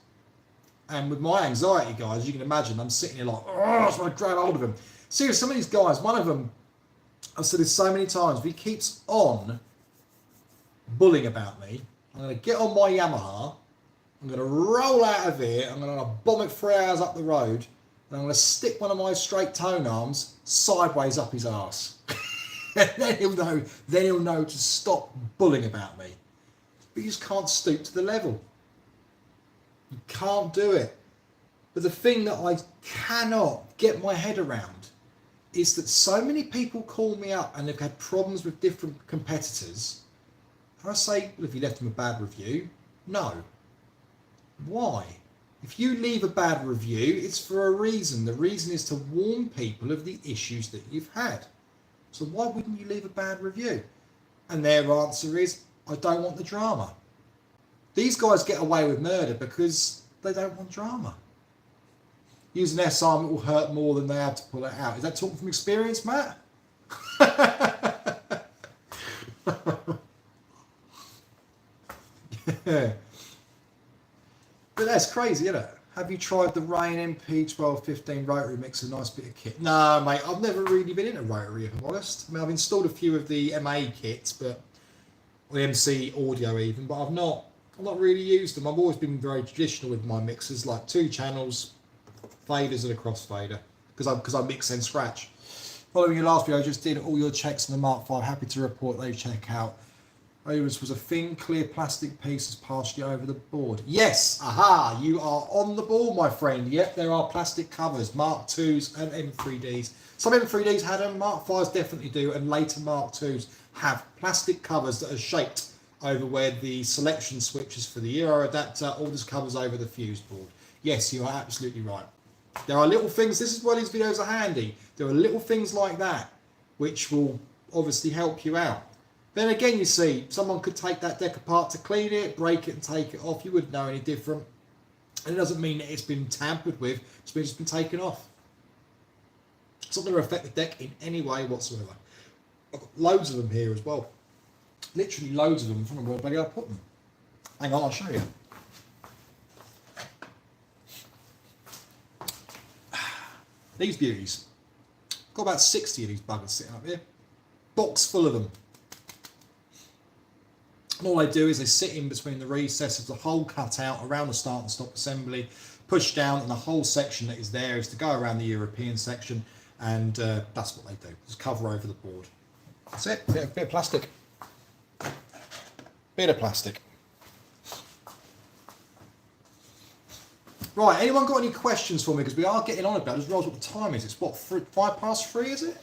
And with my anxiety, guys, you can imagine, I'm sitting here like, oh, I just want to grab hold of him. Seriously, some of these guys, one of them, I've said this so many times, if he keeps on bullying about me, I'm going to get on my Yamaha, I'm going to roll out of here, I'm going to bomb it 3 hours up the road, and I'm going to stick one of my straight tone arms sideways up his arse. And then he'll know to stop bullying about me. But you just can't stoop to the level. You can't do it. But the thing that I cannot get my head around is that so many people call me up and they've had problems with different competitors. And I say, well, have you left them a bad review? No. Why? If you leave a bad review, it's for a reason. The reason is to warn people of the issues that you've had. So why wouldn't you leave a bad review? And their answer is, I don't want the drama. These guys get away with murder because they don't want drama. Using S arm, it will hurt more than they have to pull it out. Is that talking from experience, Matt? Yeah. But that's crazy, isn't it? Have you tried the Rain MP1215 rotary mixer? Nice bit of kit. No, mate, I've never really been into rotary, if I'm honest. I mean, I've installed a few of the MA kits, but the MC audio even, but I've not really used them. I've always been very traditional with my mixers, like 2 channels, faders and a crossfader, because I mix and scratch. Following your last video, I just did all your checks on the Mark V. Happy to report they check out. This was a thin, clear plastic piece that's partially over the board. Yes, aha, you are on the ball, my friend. Yep, there are plastic covers, Mark IIs and M3Ds. Some M3Ds had them, Mark V's definitely do, and later Mark IIs have plastic covers that are shaped over where the selection switches for the Euro adapter, all this covers over the fuse board. Yes, you are absolutely right. There are little things, this is why these videos are handy. There are little things like that which will obviously help you out. Then again, you see, someone could take that deck apart to clean it, break it and take it off. You wouldn't know any different. And it doesn't mean that it's been tampered with, it's just been taken off. It's not going to affect the deck in any way whatsoever. I've got loads of them here as well. Literally loads of them. I don't know where bloody I put them. Hang on, I'll show you. These beauties. Got about 60 of these buggers sitting up here. Box full of them. And all they do is they sit in between the recesses, the hole cut out around the start and stop assembly, push down, and the whole section that is there is to go around the European section, and that's what they do. Just cover over the board. That's it. Bit of plastic. Bit of plastic. Right, anyone got any questions for me? Because we are getting on about it. I just realised what the time is. It's what, 3 is it?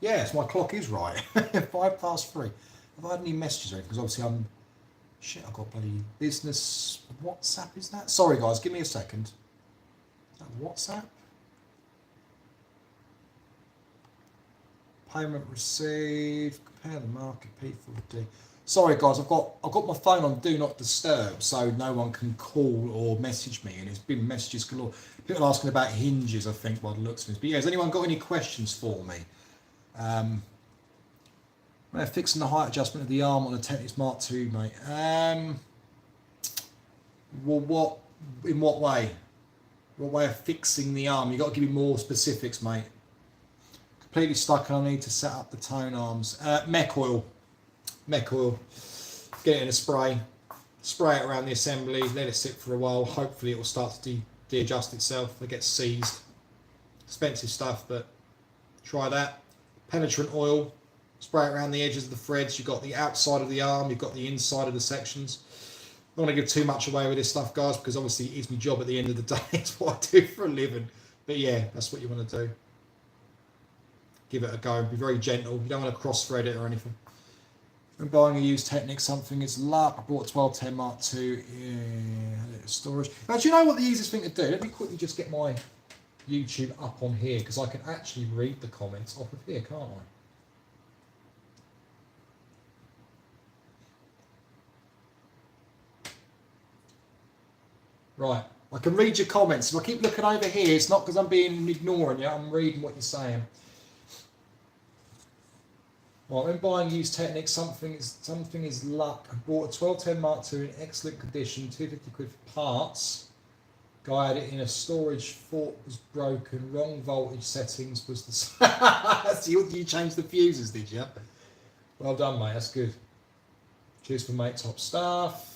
Yes, my clock is right. 3:05. Have I had any messages or anything? Because obviously I've got bloody business. WhatsApp is that? Sorry guys, give me a second. Is that WhatsApp? Payment received. Compare the market P4D. Sorry guys, I've got my phone on Do Not Disturb, so no one can call or message me, and it's been messages galore. People asking about hinges, I think, by the looks of it. But yeah, has anyone got any questions for me? Fixing the height adjustment of the arm on a Technics Mark II, mate. Well, in what way? What way of fixing the arm? You've got to give me more specifics, mate. Completely stuck and I need to set up the tone arms. Mech oil. Get it in a spray. Spray it around the assembly. Let it sit for a while. Hopefully it will start to de-adjust itself. It gets seized. Expensive stuff, but try that. Penetrant oil. Spray it around the edges of the threads. You've got the outside of the arm, you've got the inside of the sections. I don't want to give too much away with this stuff, guys, because obviously it is my job at the end of the day. It's what I do for a living. But yeah, that's what you want to do. Give it a go. Be very gentle. You don't want to cross-thread it or anything. When buying a used Technic, something is luck. I bought a 1210 Mark II. Yeah, storage. Now, do you know what the easiest thing to do? Let me quickly just get my YouTube up on here, because I can actually read the comments off of here, can't I? Right, I can read your comments. If I keep looking over here, it's not because I'm being ignoring you, I'm reading what you're saying. Right, when buying used Technic, something is luck. I bought a 1210 Mark II in excellent condition, 250 quid for parts. Guy had it in a storage, fork was broken, wrong voltage settings was the so you changed the fuses, did you? Well done, mate, that's good. Cheers for mate, top stuff.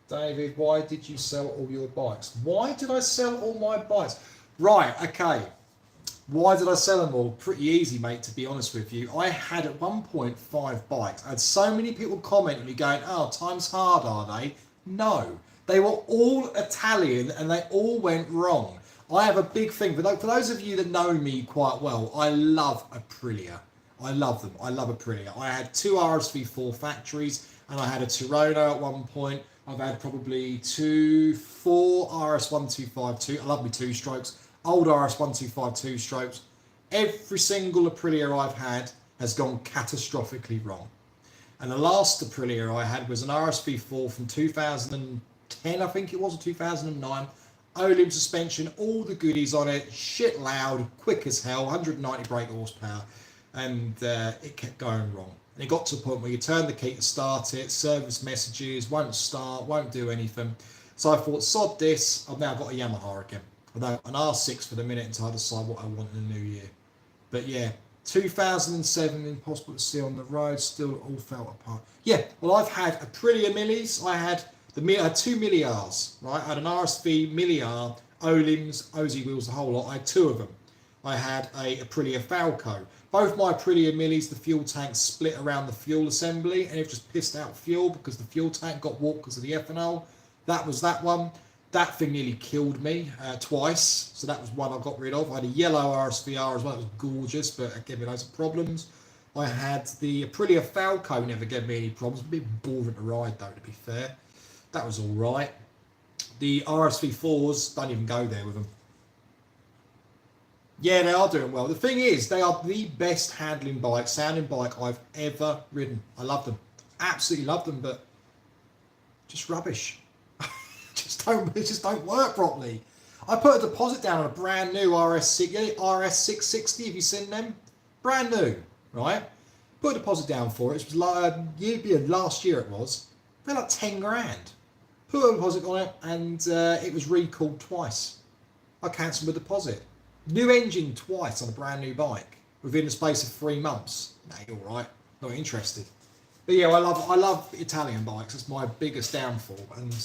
David, why did you sell all your bikes? Why did I sell all my bikes? Right, okay. Why did I sell them all? Pretty easy, mate, to be honest with you. I had at one point 5 bikes. I had so many people commenting me going, oh, time's hard, are they? No. They were all Italian and they all went wrong. I have a big thing. For those of you that know me quite well, I love Aprilia. I love them. I love Aprilia. I had 2 RSV4 factories and I had a Tirona at one point. I've had probably 4 RS1252. I love me 2-strokes. Old RS1252 2-strokes. Every single Aprilia I've had has gone catastrophically wrong. And the last Aprilia I had was an RSV4 from 2010, I think it was, or 2009. Olim suspension, all the goodies on it, shit loud, quick as hell, 190 brake horsepower, and it kept going wrong. And it got to a point where you turn the key to start it, service messages, won't start, won't do anything. So I thought, sod this, I've now got a Yamaha again. Although an R6 for the minute until I decide what I want in the new year. But yeah, 2007, impossible to see on the road, still all fell apart. Yeah, well, I've had Aprilia Millis. I had two Milliars, right? I had an RSV Milliar, Olims, Ozy wheels, the whole lot. I had two of them. I had a Aprilia Falco. Both my Aprilia Millis, the fuel tank split around the fuel assembly, and it just pissed out fuel because the fuel tank got warped because of the ethanol. That was that one. That thing nearly killed me twice, so that was one I got rid of. I had a yellow RSVR as well. It was gorgeous, but it gave me loads of problems. I had the Aprilia Falco, never gave me any problems. A bit boring to ride though, to be fair. That was all right. The RSV4s, don't even go there with them. Yeah, they are doing well. The thing is, they are the best handling bike, sounding bike I've ever ridden. I love them. Absolutely love them, but just rubbish. It just don't work properly. I put a deposit down on a brand new RS660. Have you seen them? Brand new, right? Put a deposit down for it. It was like last year. It was. They're like 10 grand. Put a deposit on it, and it was recalled twice. I cancelled the deposit. New engine twice on a brand new bike within the space of 3 months. Nah, you're all right. Not interested. But yeah, I love Italian bikes. It's my biggest downfall, and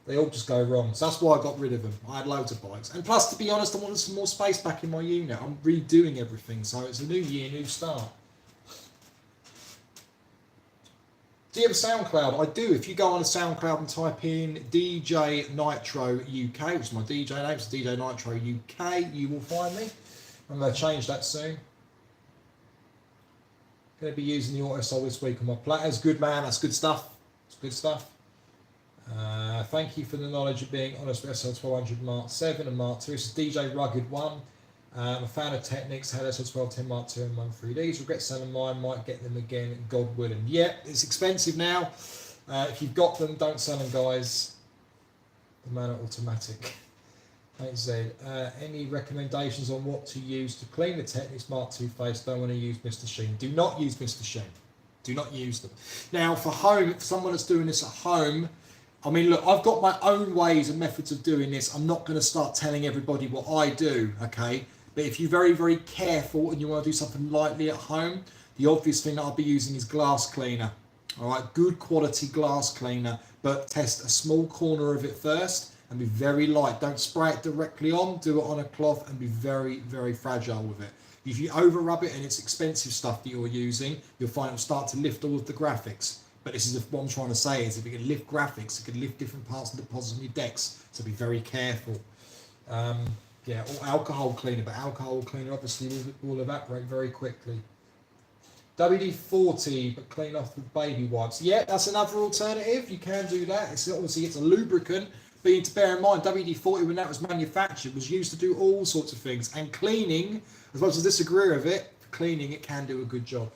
they all just go wrong. So that's why I got rid of them. I had loads of bikes. And plus, to be honest, I wanted some more space back in my unit. I'm redoing everything. So it's a new year, new start. Do you have a SoundCloud? I do. If you go on a SoundCloud and type in DJ Nitro UK, which is my DJ name, it's DJ Nitro UK, you will find me. I'm going to change that soon. Going to be using the Autosol this week on my platters. Good man, that's good stuff. It's good stuff. Thank you for the knowledge of being honest with SL1200 Mark 7 and Mark 2. This is DJ Rugged 1. I'm a fan of Technics, had SL1210 Mark 2 and 1.3Ds. Regret selling mine, might get them again, God willing. Yeah, it's expensive now. If you've got them, don't sell them, guys. The man at Automatic. Thanks, Zed. Any recommendations on what to use to clean the Technics Mark 2 face? Don't want to use Mr. Sheen. Do not use Mr. Sheen. Do not use them. Now, for home, if someone that's doing this at home, I mean, look, I've got my own ways and methods of doing this. I'm not going to start telling everybody what I do, okay? But if you're very, very careful and you want to do something lightly at home, the obvious thing that I'll be using is glass cleaner. All right, good quality glass cleaner, but test a small corner of it first and be very light. Don't spray it directly on, do it on a cloth and be very, very fragile with it. If you over rub it and it's expensive stuff that you're using, you'll find it'll start to lift all of the graphics. But this is what I'm trying to say is if it can lift graphics, it can lift different parts of the deposits on your decks. So be very careful. Yeah, or alcohol cleaner, but alcohol cleaner obviously will evaporate very quickly. WD-40, but clean off with baby wipes. Yeah, that's another alternative. You can do that. It's obviously it's a lubricant, but you need to bear in mind WD-40 when that was manufactured was used to do all sorts of things. And cleaning, as much as I disagree with it, for cleaning it can do a good job.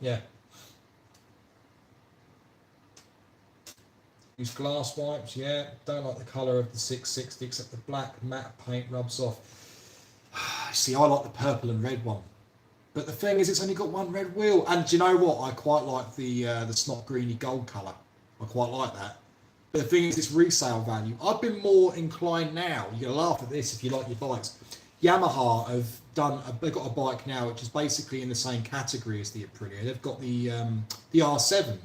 Yeah. Use glass wipes, yeah. Don't like the colour of the 660 except the black matte paint rubs off. See, I like the purple and red one. But the thing is, it's only got one red wheel. And do you know what? I quite like the snot greeny gold colour. I quite like that. But the thing is, it's resale value. I've been more inclined now. You're going to laugh at this if you like your bikes. Yamaha they've got a bike now which is basically in the same category as the Aprilia. They've got the R7,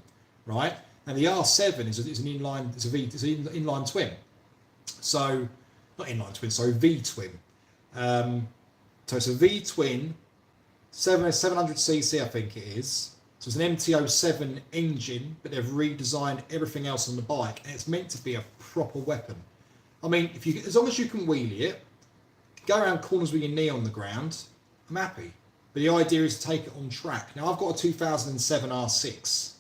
right? And the R7 is an inline, it's an inline twin. So, not inline twin, sorry, V twin. So it's a V twin, 700cc I think it is. So it's an MT-07 engine, but they've redesigned everything else on the bike, and it's meant to be a proper weapon. I mean, as long as you can wheelie it, go around corners with your knee on the ground, I'm happy. But the idea is to take it on track. Now I've got a 2007 R6.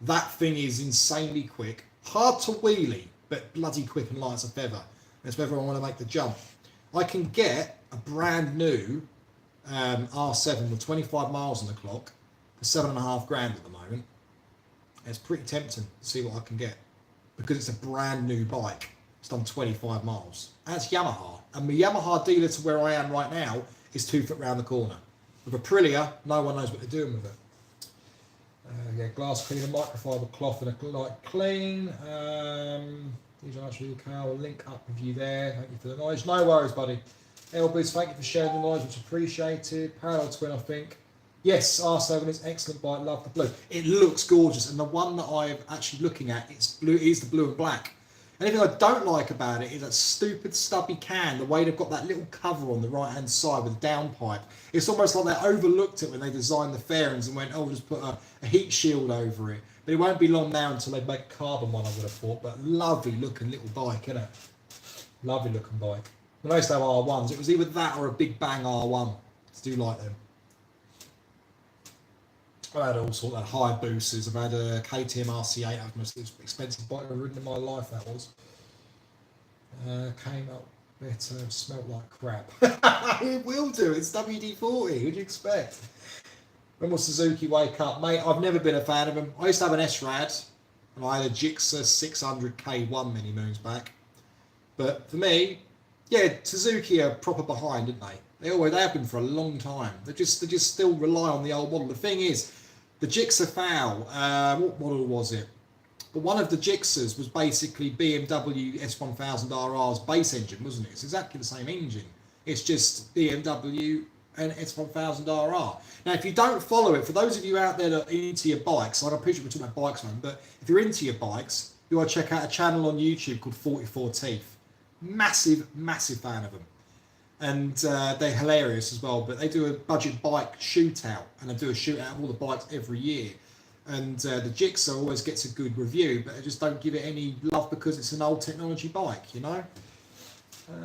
That thing is insanely quick, hard to wheelie, but bloody quick and light as a feather. That's whether I want to make the jump. I can get a brand new R7 with 25 miles on the clock for £7,500 at the moment. It's pretty tempting to see what I can get because it's a brand new bike. It's done 25 miles. And it's Yamaha. And the Yamaha dealer to where I am right now is 2 foot round the corner. With Aprilia, no one knows what they're doing with it. Yeah, glass cleaner, microfiber cloth and a light clean. These are actually okay. I'll link up with you there. Thank you for the knowledge. No worries, buddy. Elbows, thank you for sharing the knowledge, which is appreciated. Parallel twin, I think. Yes, R7 is excellent bike. Love the blue. It looks gorgeous, and the one that I'm actually looking at, it's blue. Is the blue and black. Anything I don't like about it is that stupid stubby can. The way they've got that little cover on the right hand side with the downpipe. It's almost like they overlooked it when they designed the fairings and went, "Oh, we'll just put a heat shield over it." But it won't be long now until they make a carbon one, I would have thought. But lovely looking little bike, isn't it? Lovely looking bike. When I used to have R1s, it was either that or a Big Bang R1. I do like them. I've had all sorts of high boosters. I've had a KTM RC8. That was the most expensive bike I've ever ridden in my life. That was. Came up better. Smelt like crap. It will do. It's WD-40. What do you expect? When will Suzuki wake up, mate? I've never been a fan of them. I used to have an S-Rad, and I had a Gixxer 600K1 many moons back. But for me, yeah, Suzuki are proper behind, aren't they? They have been for a long time. They just still rely on the old model. The thing is, the Gixxer FAL, what model was it? But one of the Gixxers was basically BMW S1000RR's base engine, wasn't it? It's exactly the same engine. It's just BMW and S1000RR. Now, if you don't follow it, for those of you out there that are into your bikes, like I appreciate we're talking about bikes, man, but if you're into your bikes, you want to check out a channel on YouTube called 44 Teeth. Massive fan of them. And they're hilarious as well, but they do a budget bike shootout, and they do a shootout of all the bikes every year. And the Gixxer always gets a good review, but they just don't give it any love because it's an old technology bike, you know?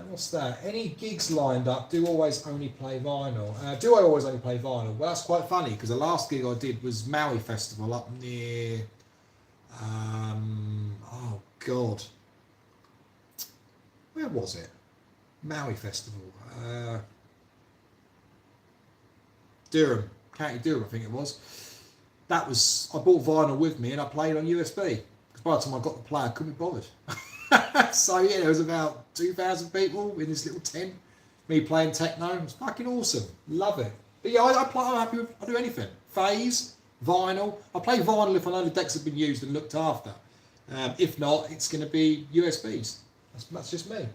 What's that? Any gigs lined up? Do always only play vinyl? Do I always only play vinyl? Well, that's quite funny because the last gig I did was Maui Festival up near... oh, God. Where was it? Maui Festival. Durham. County Durham, I think it was. That was... I bought vinyl with me and I played on USB. Because by the time I got the player, I couldn't be bothered. So yeah, there was about 2,000 people in this little tent. Me playing techno. It was fucking awesome. Love it. But yeah, I'm happy with... I do anything. Phase, vinyl. I play vinyl if I know the decks have been used and looked after. If not, it's going to be USBs. That's just me.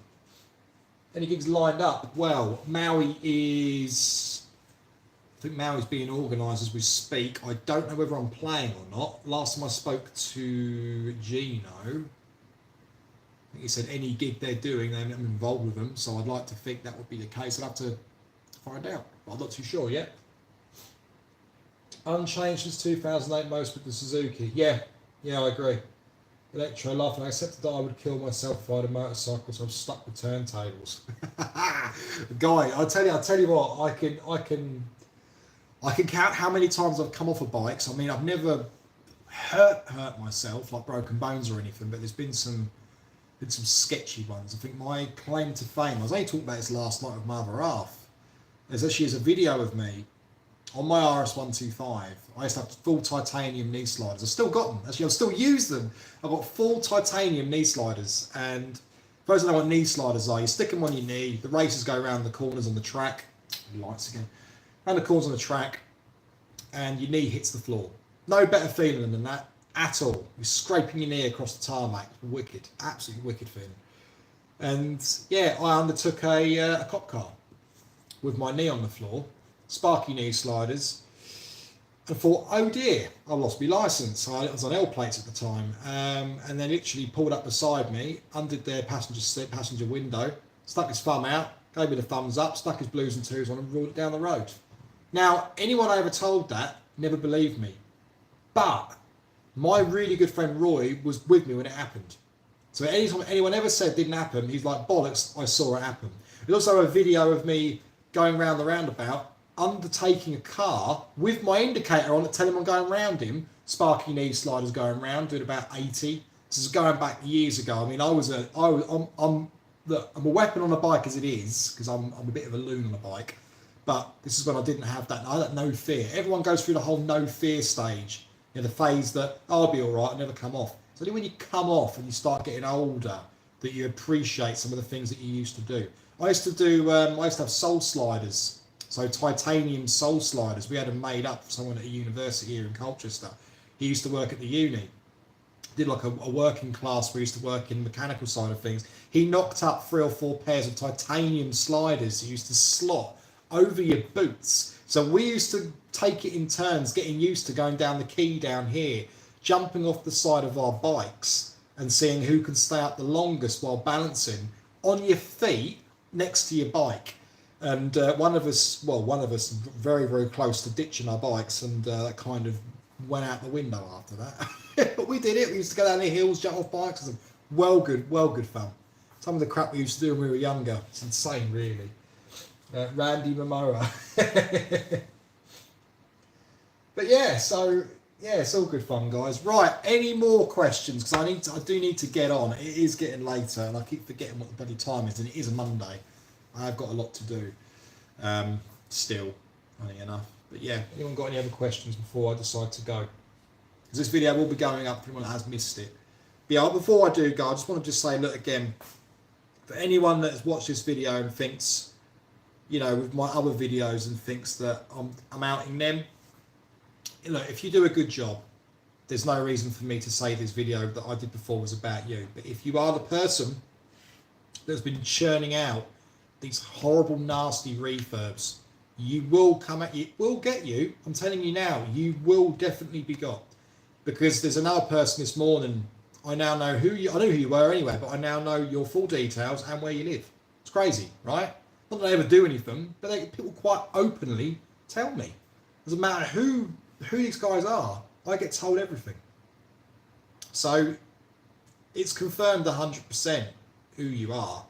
Any gigs lined up? Well, Maui is... I think Maui's being organised as we speak. I don't know whether I'm playing or not. Last time I spoke to Gino, I think he said any gig they're doing, I'm involved with them. So I'd like to think that would be the case. I'd have to find out. But I'm not too sure yet. Unchanged since 2008 most with the Suzuki. Yeah, I agree. Electro laughing. I accepted that I would kill myself if I had a motorcycle, so I'm stuck with turntables. Guy, I tell you what, I can count how many times I've come off of bikes. I mean, I've never hurt myself, like broken bones or anything, but there's been some sketchy ones. I think my claim to fame, I was only talking about this last night with my other half. There's actually a video of me on my RS125. I used to have full titanium knee sliders. I've still got them. Actually, I'll still use them. I've got full titanium knee sliders. And for those who know what knee sliders are, you stick them on your knee. The racers go around the corners on the track. Lights again. Around the corners on the track. And your knee hits the floor. No better feeling than that at all. You're scraping your knee across the tarmac. Wicked. Absolutely wicked feeling. And yeah, I undertook a cop car with my knee on the floor. Sparky knee sliders. I thought, oh dear, I lost my licence. I was on L plates at the time, and they literally pulled up beside me, undid their passenger window, stuck his thumb out, gave me the thumbs up, stuck his blues and twos on, and rolled it down the road. Now, anyone I ever told that never believed me, but my really good friend Roy was with me when it happened. So anytime anyone ever said it didn't happen, he's like, bollocks, I saw it happen. There's also a video of me going round the roundabout, undertaking a car with my indicator on it, telling him I'm going round him. Sparky knee sliders going round, doing about 80. This is going back years ago. I mean, I'm a weapon on a bike as it is, because I'm a bit of a loon on a bike. But this is when I didn't have that. I had no fear. Everyone goes through the whole no fear stage You know, the phase that I'll be all right, I'll never come off. It's only when you come off and you start getting older that you appreciate some of the things that you used to do. I used to have soul sliders, so titanium soul sliders. We had them made up for someone at a university here in Colchester. He used to work at the uni. Did like a working class where he used to work in the mechanical side of things. He knocked up 3 or 4 pairs of titanium sliders he used to slot over your boots. So we used to take it in turns, getting used to going down the quay down here, jumping off the side of our bikes and seeing who can stay up the longest while balancing on your feet next to your bike. And one of us very, very close to ditching our bikes, and that kind of went out the window after that. But we did it. We used to go down the hills, jump off bikes. Well good fun. Some of the crap we used to do when we were younger. It's insane, really. Randy Momoa. But yeah, so yeah, it's all good fun, guys. Right, any more questions? Because I do need to get on. It is getting later, and I keep forgetting what the bloody time is, and it is a Monday. I have got a lot to do. Still, funny enough. But yeah, anyone got any other questions before I decide to go? Because this video will be going up for anyone that has missed it. But yeah, before I do go, I just want to say, look, again, for anyone that has watched this video and thinks, you know, with my other videos and thinks that I'm outing them, you know, if you do a good job, there's no reason for me to say this video that I did before was about you. But if you are the person that's been churning out these horrible, nasty refurbs, you will come at it will get you. I'm telling you now, you will definitely be got. Because there's another person this morning, I now know who you, I knew who you were anyway, but I now know your full details and where you live. It's crazy, right? Not that I ever do anything, but people quite openly tell me. Doesn't matter who these guys are, I get told everything. So it's confirmed 100% who you are.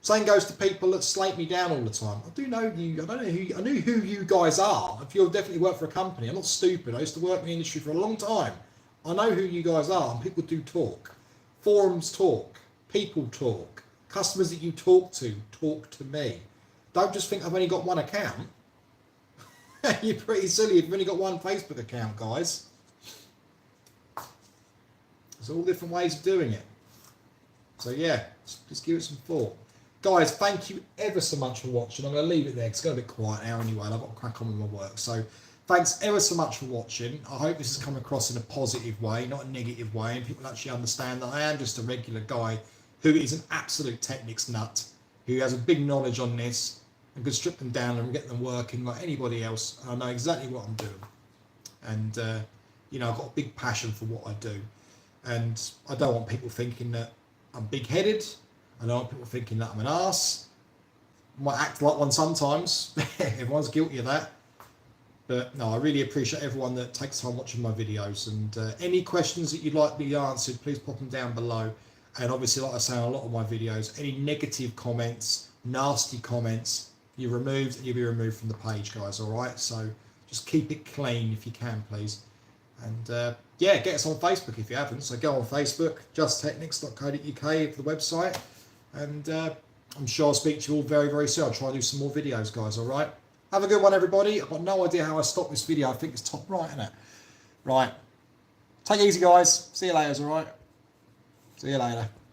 Same goes to people that slate me down all the time. I do know you. I know who you guys are. If you'll definitely work for a company, I'm not stupid. I used to work in the industry for a long time. I know who you guys are, and people do talk. Forums talk. People talk. Customers that you talk to me. Don't just think I've only got one account. You're pretty silly if you've only got one Facebook account, guys. There's all different ways of doing it. So yeah, just give it some thought. Guys, thank you ever so much for watching. I'm going to leave it there because it's got a bit quiet now anyway, and I've got to crack on with my work. So thanks ever so much for watching. I hope this has come across in a positive way, not a negative way, and people actually understand that I am just a regular guy who is an absolute technics nut, who has a big knowledge on this and can strip them down and get them working like anybody else. And I know exactly what I'm doing. And, you know, I've got a big passion for what I do. And I don't want people thinking that I'm big-headed. I don't want people thinking that I'm an arse. I might act like one sometimes. Everyone's guilty of that. But no, I really appreciate everyone that takes time watching my videos. And any questions that you'd like me answered, please pop them down below. And obviously, like I say on a lot of my videos, any negative comments, nasty comments, you're removed and you'll be removed from the page, guys. All right. So just keep it clean if you can, please. And yeah, get us on Facebook if you haven't. So go on Facebook, justtechnics.co.uk for the website. And I'm sure I'll speak to you all very, very soon. I'll try and do some more videos, guys. All right. Have a good one, everybody. I've got no idea how I stopped this video. I think it's top right, isn't it? Right. Take it easy, guys. See you later, all right? See you later.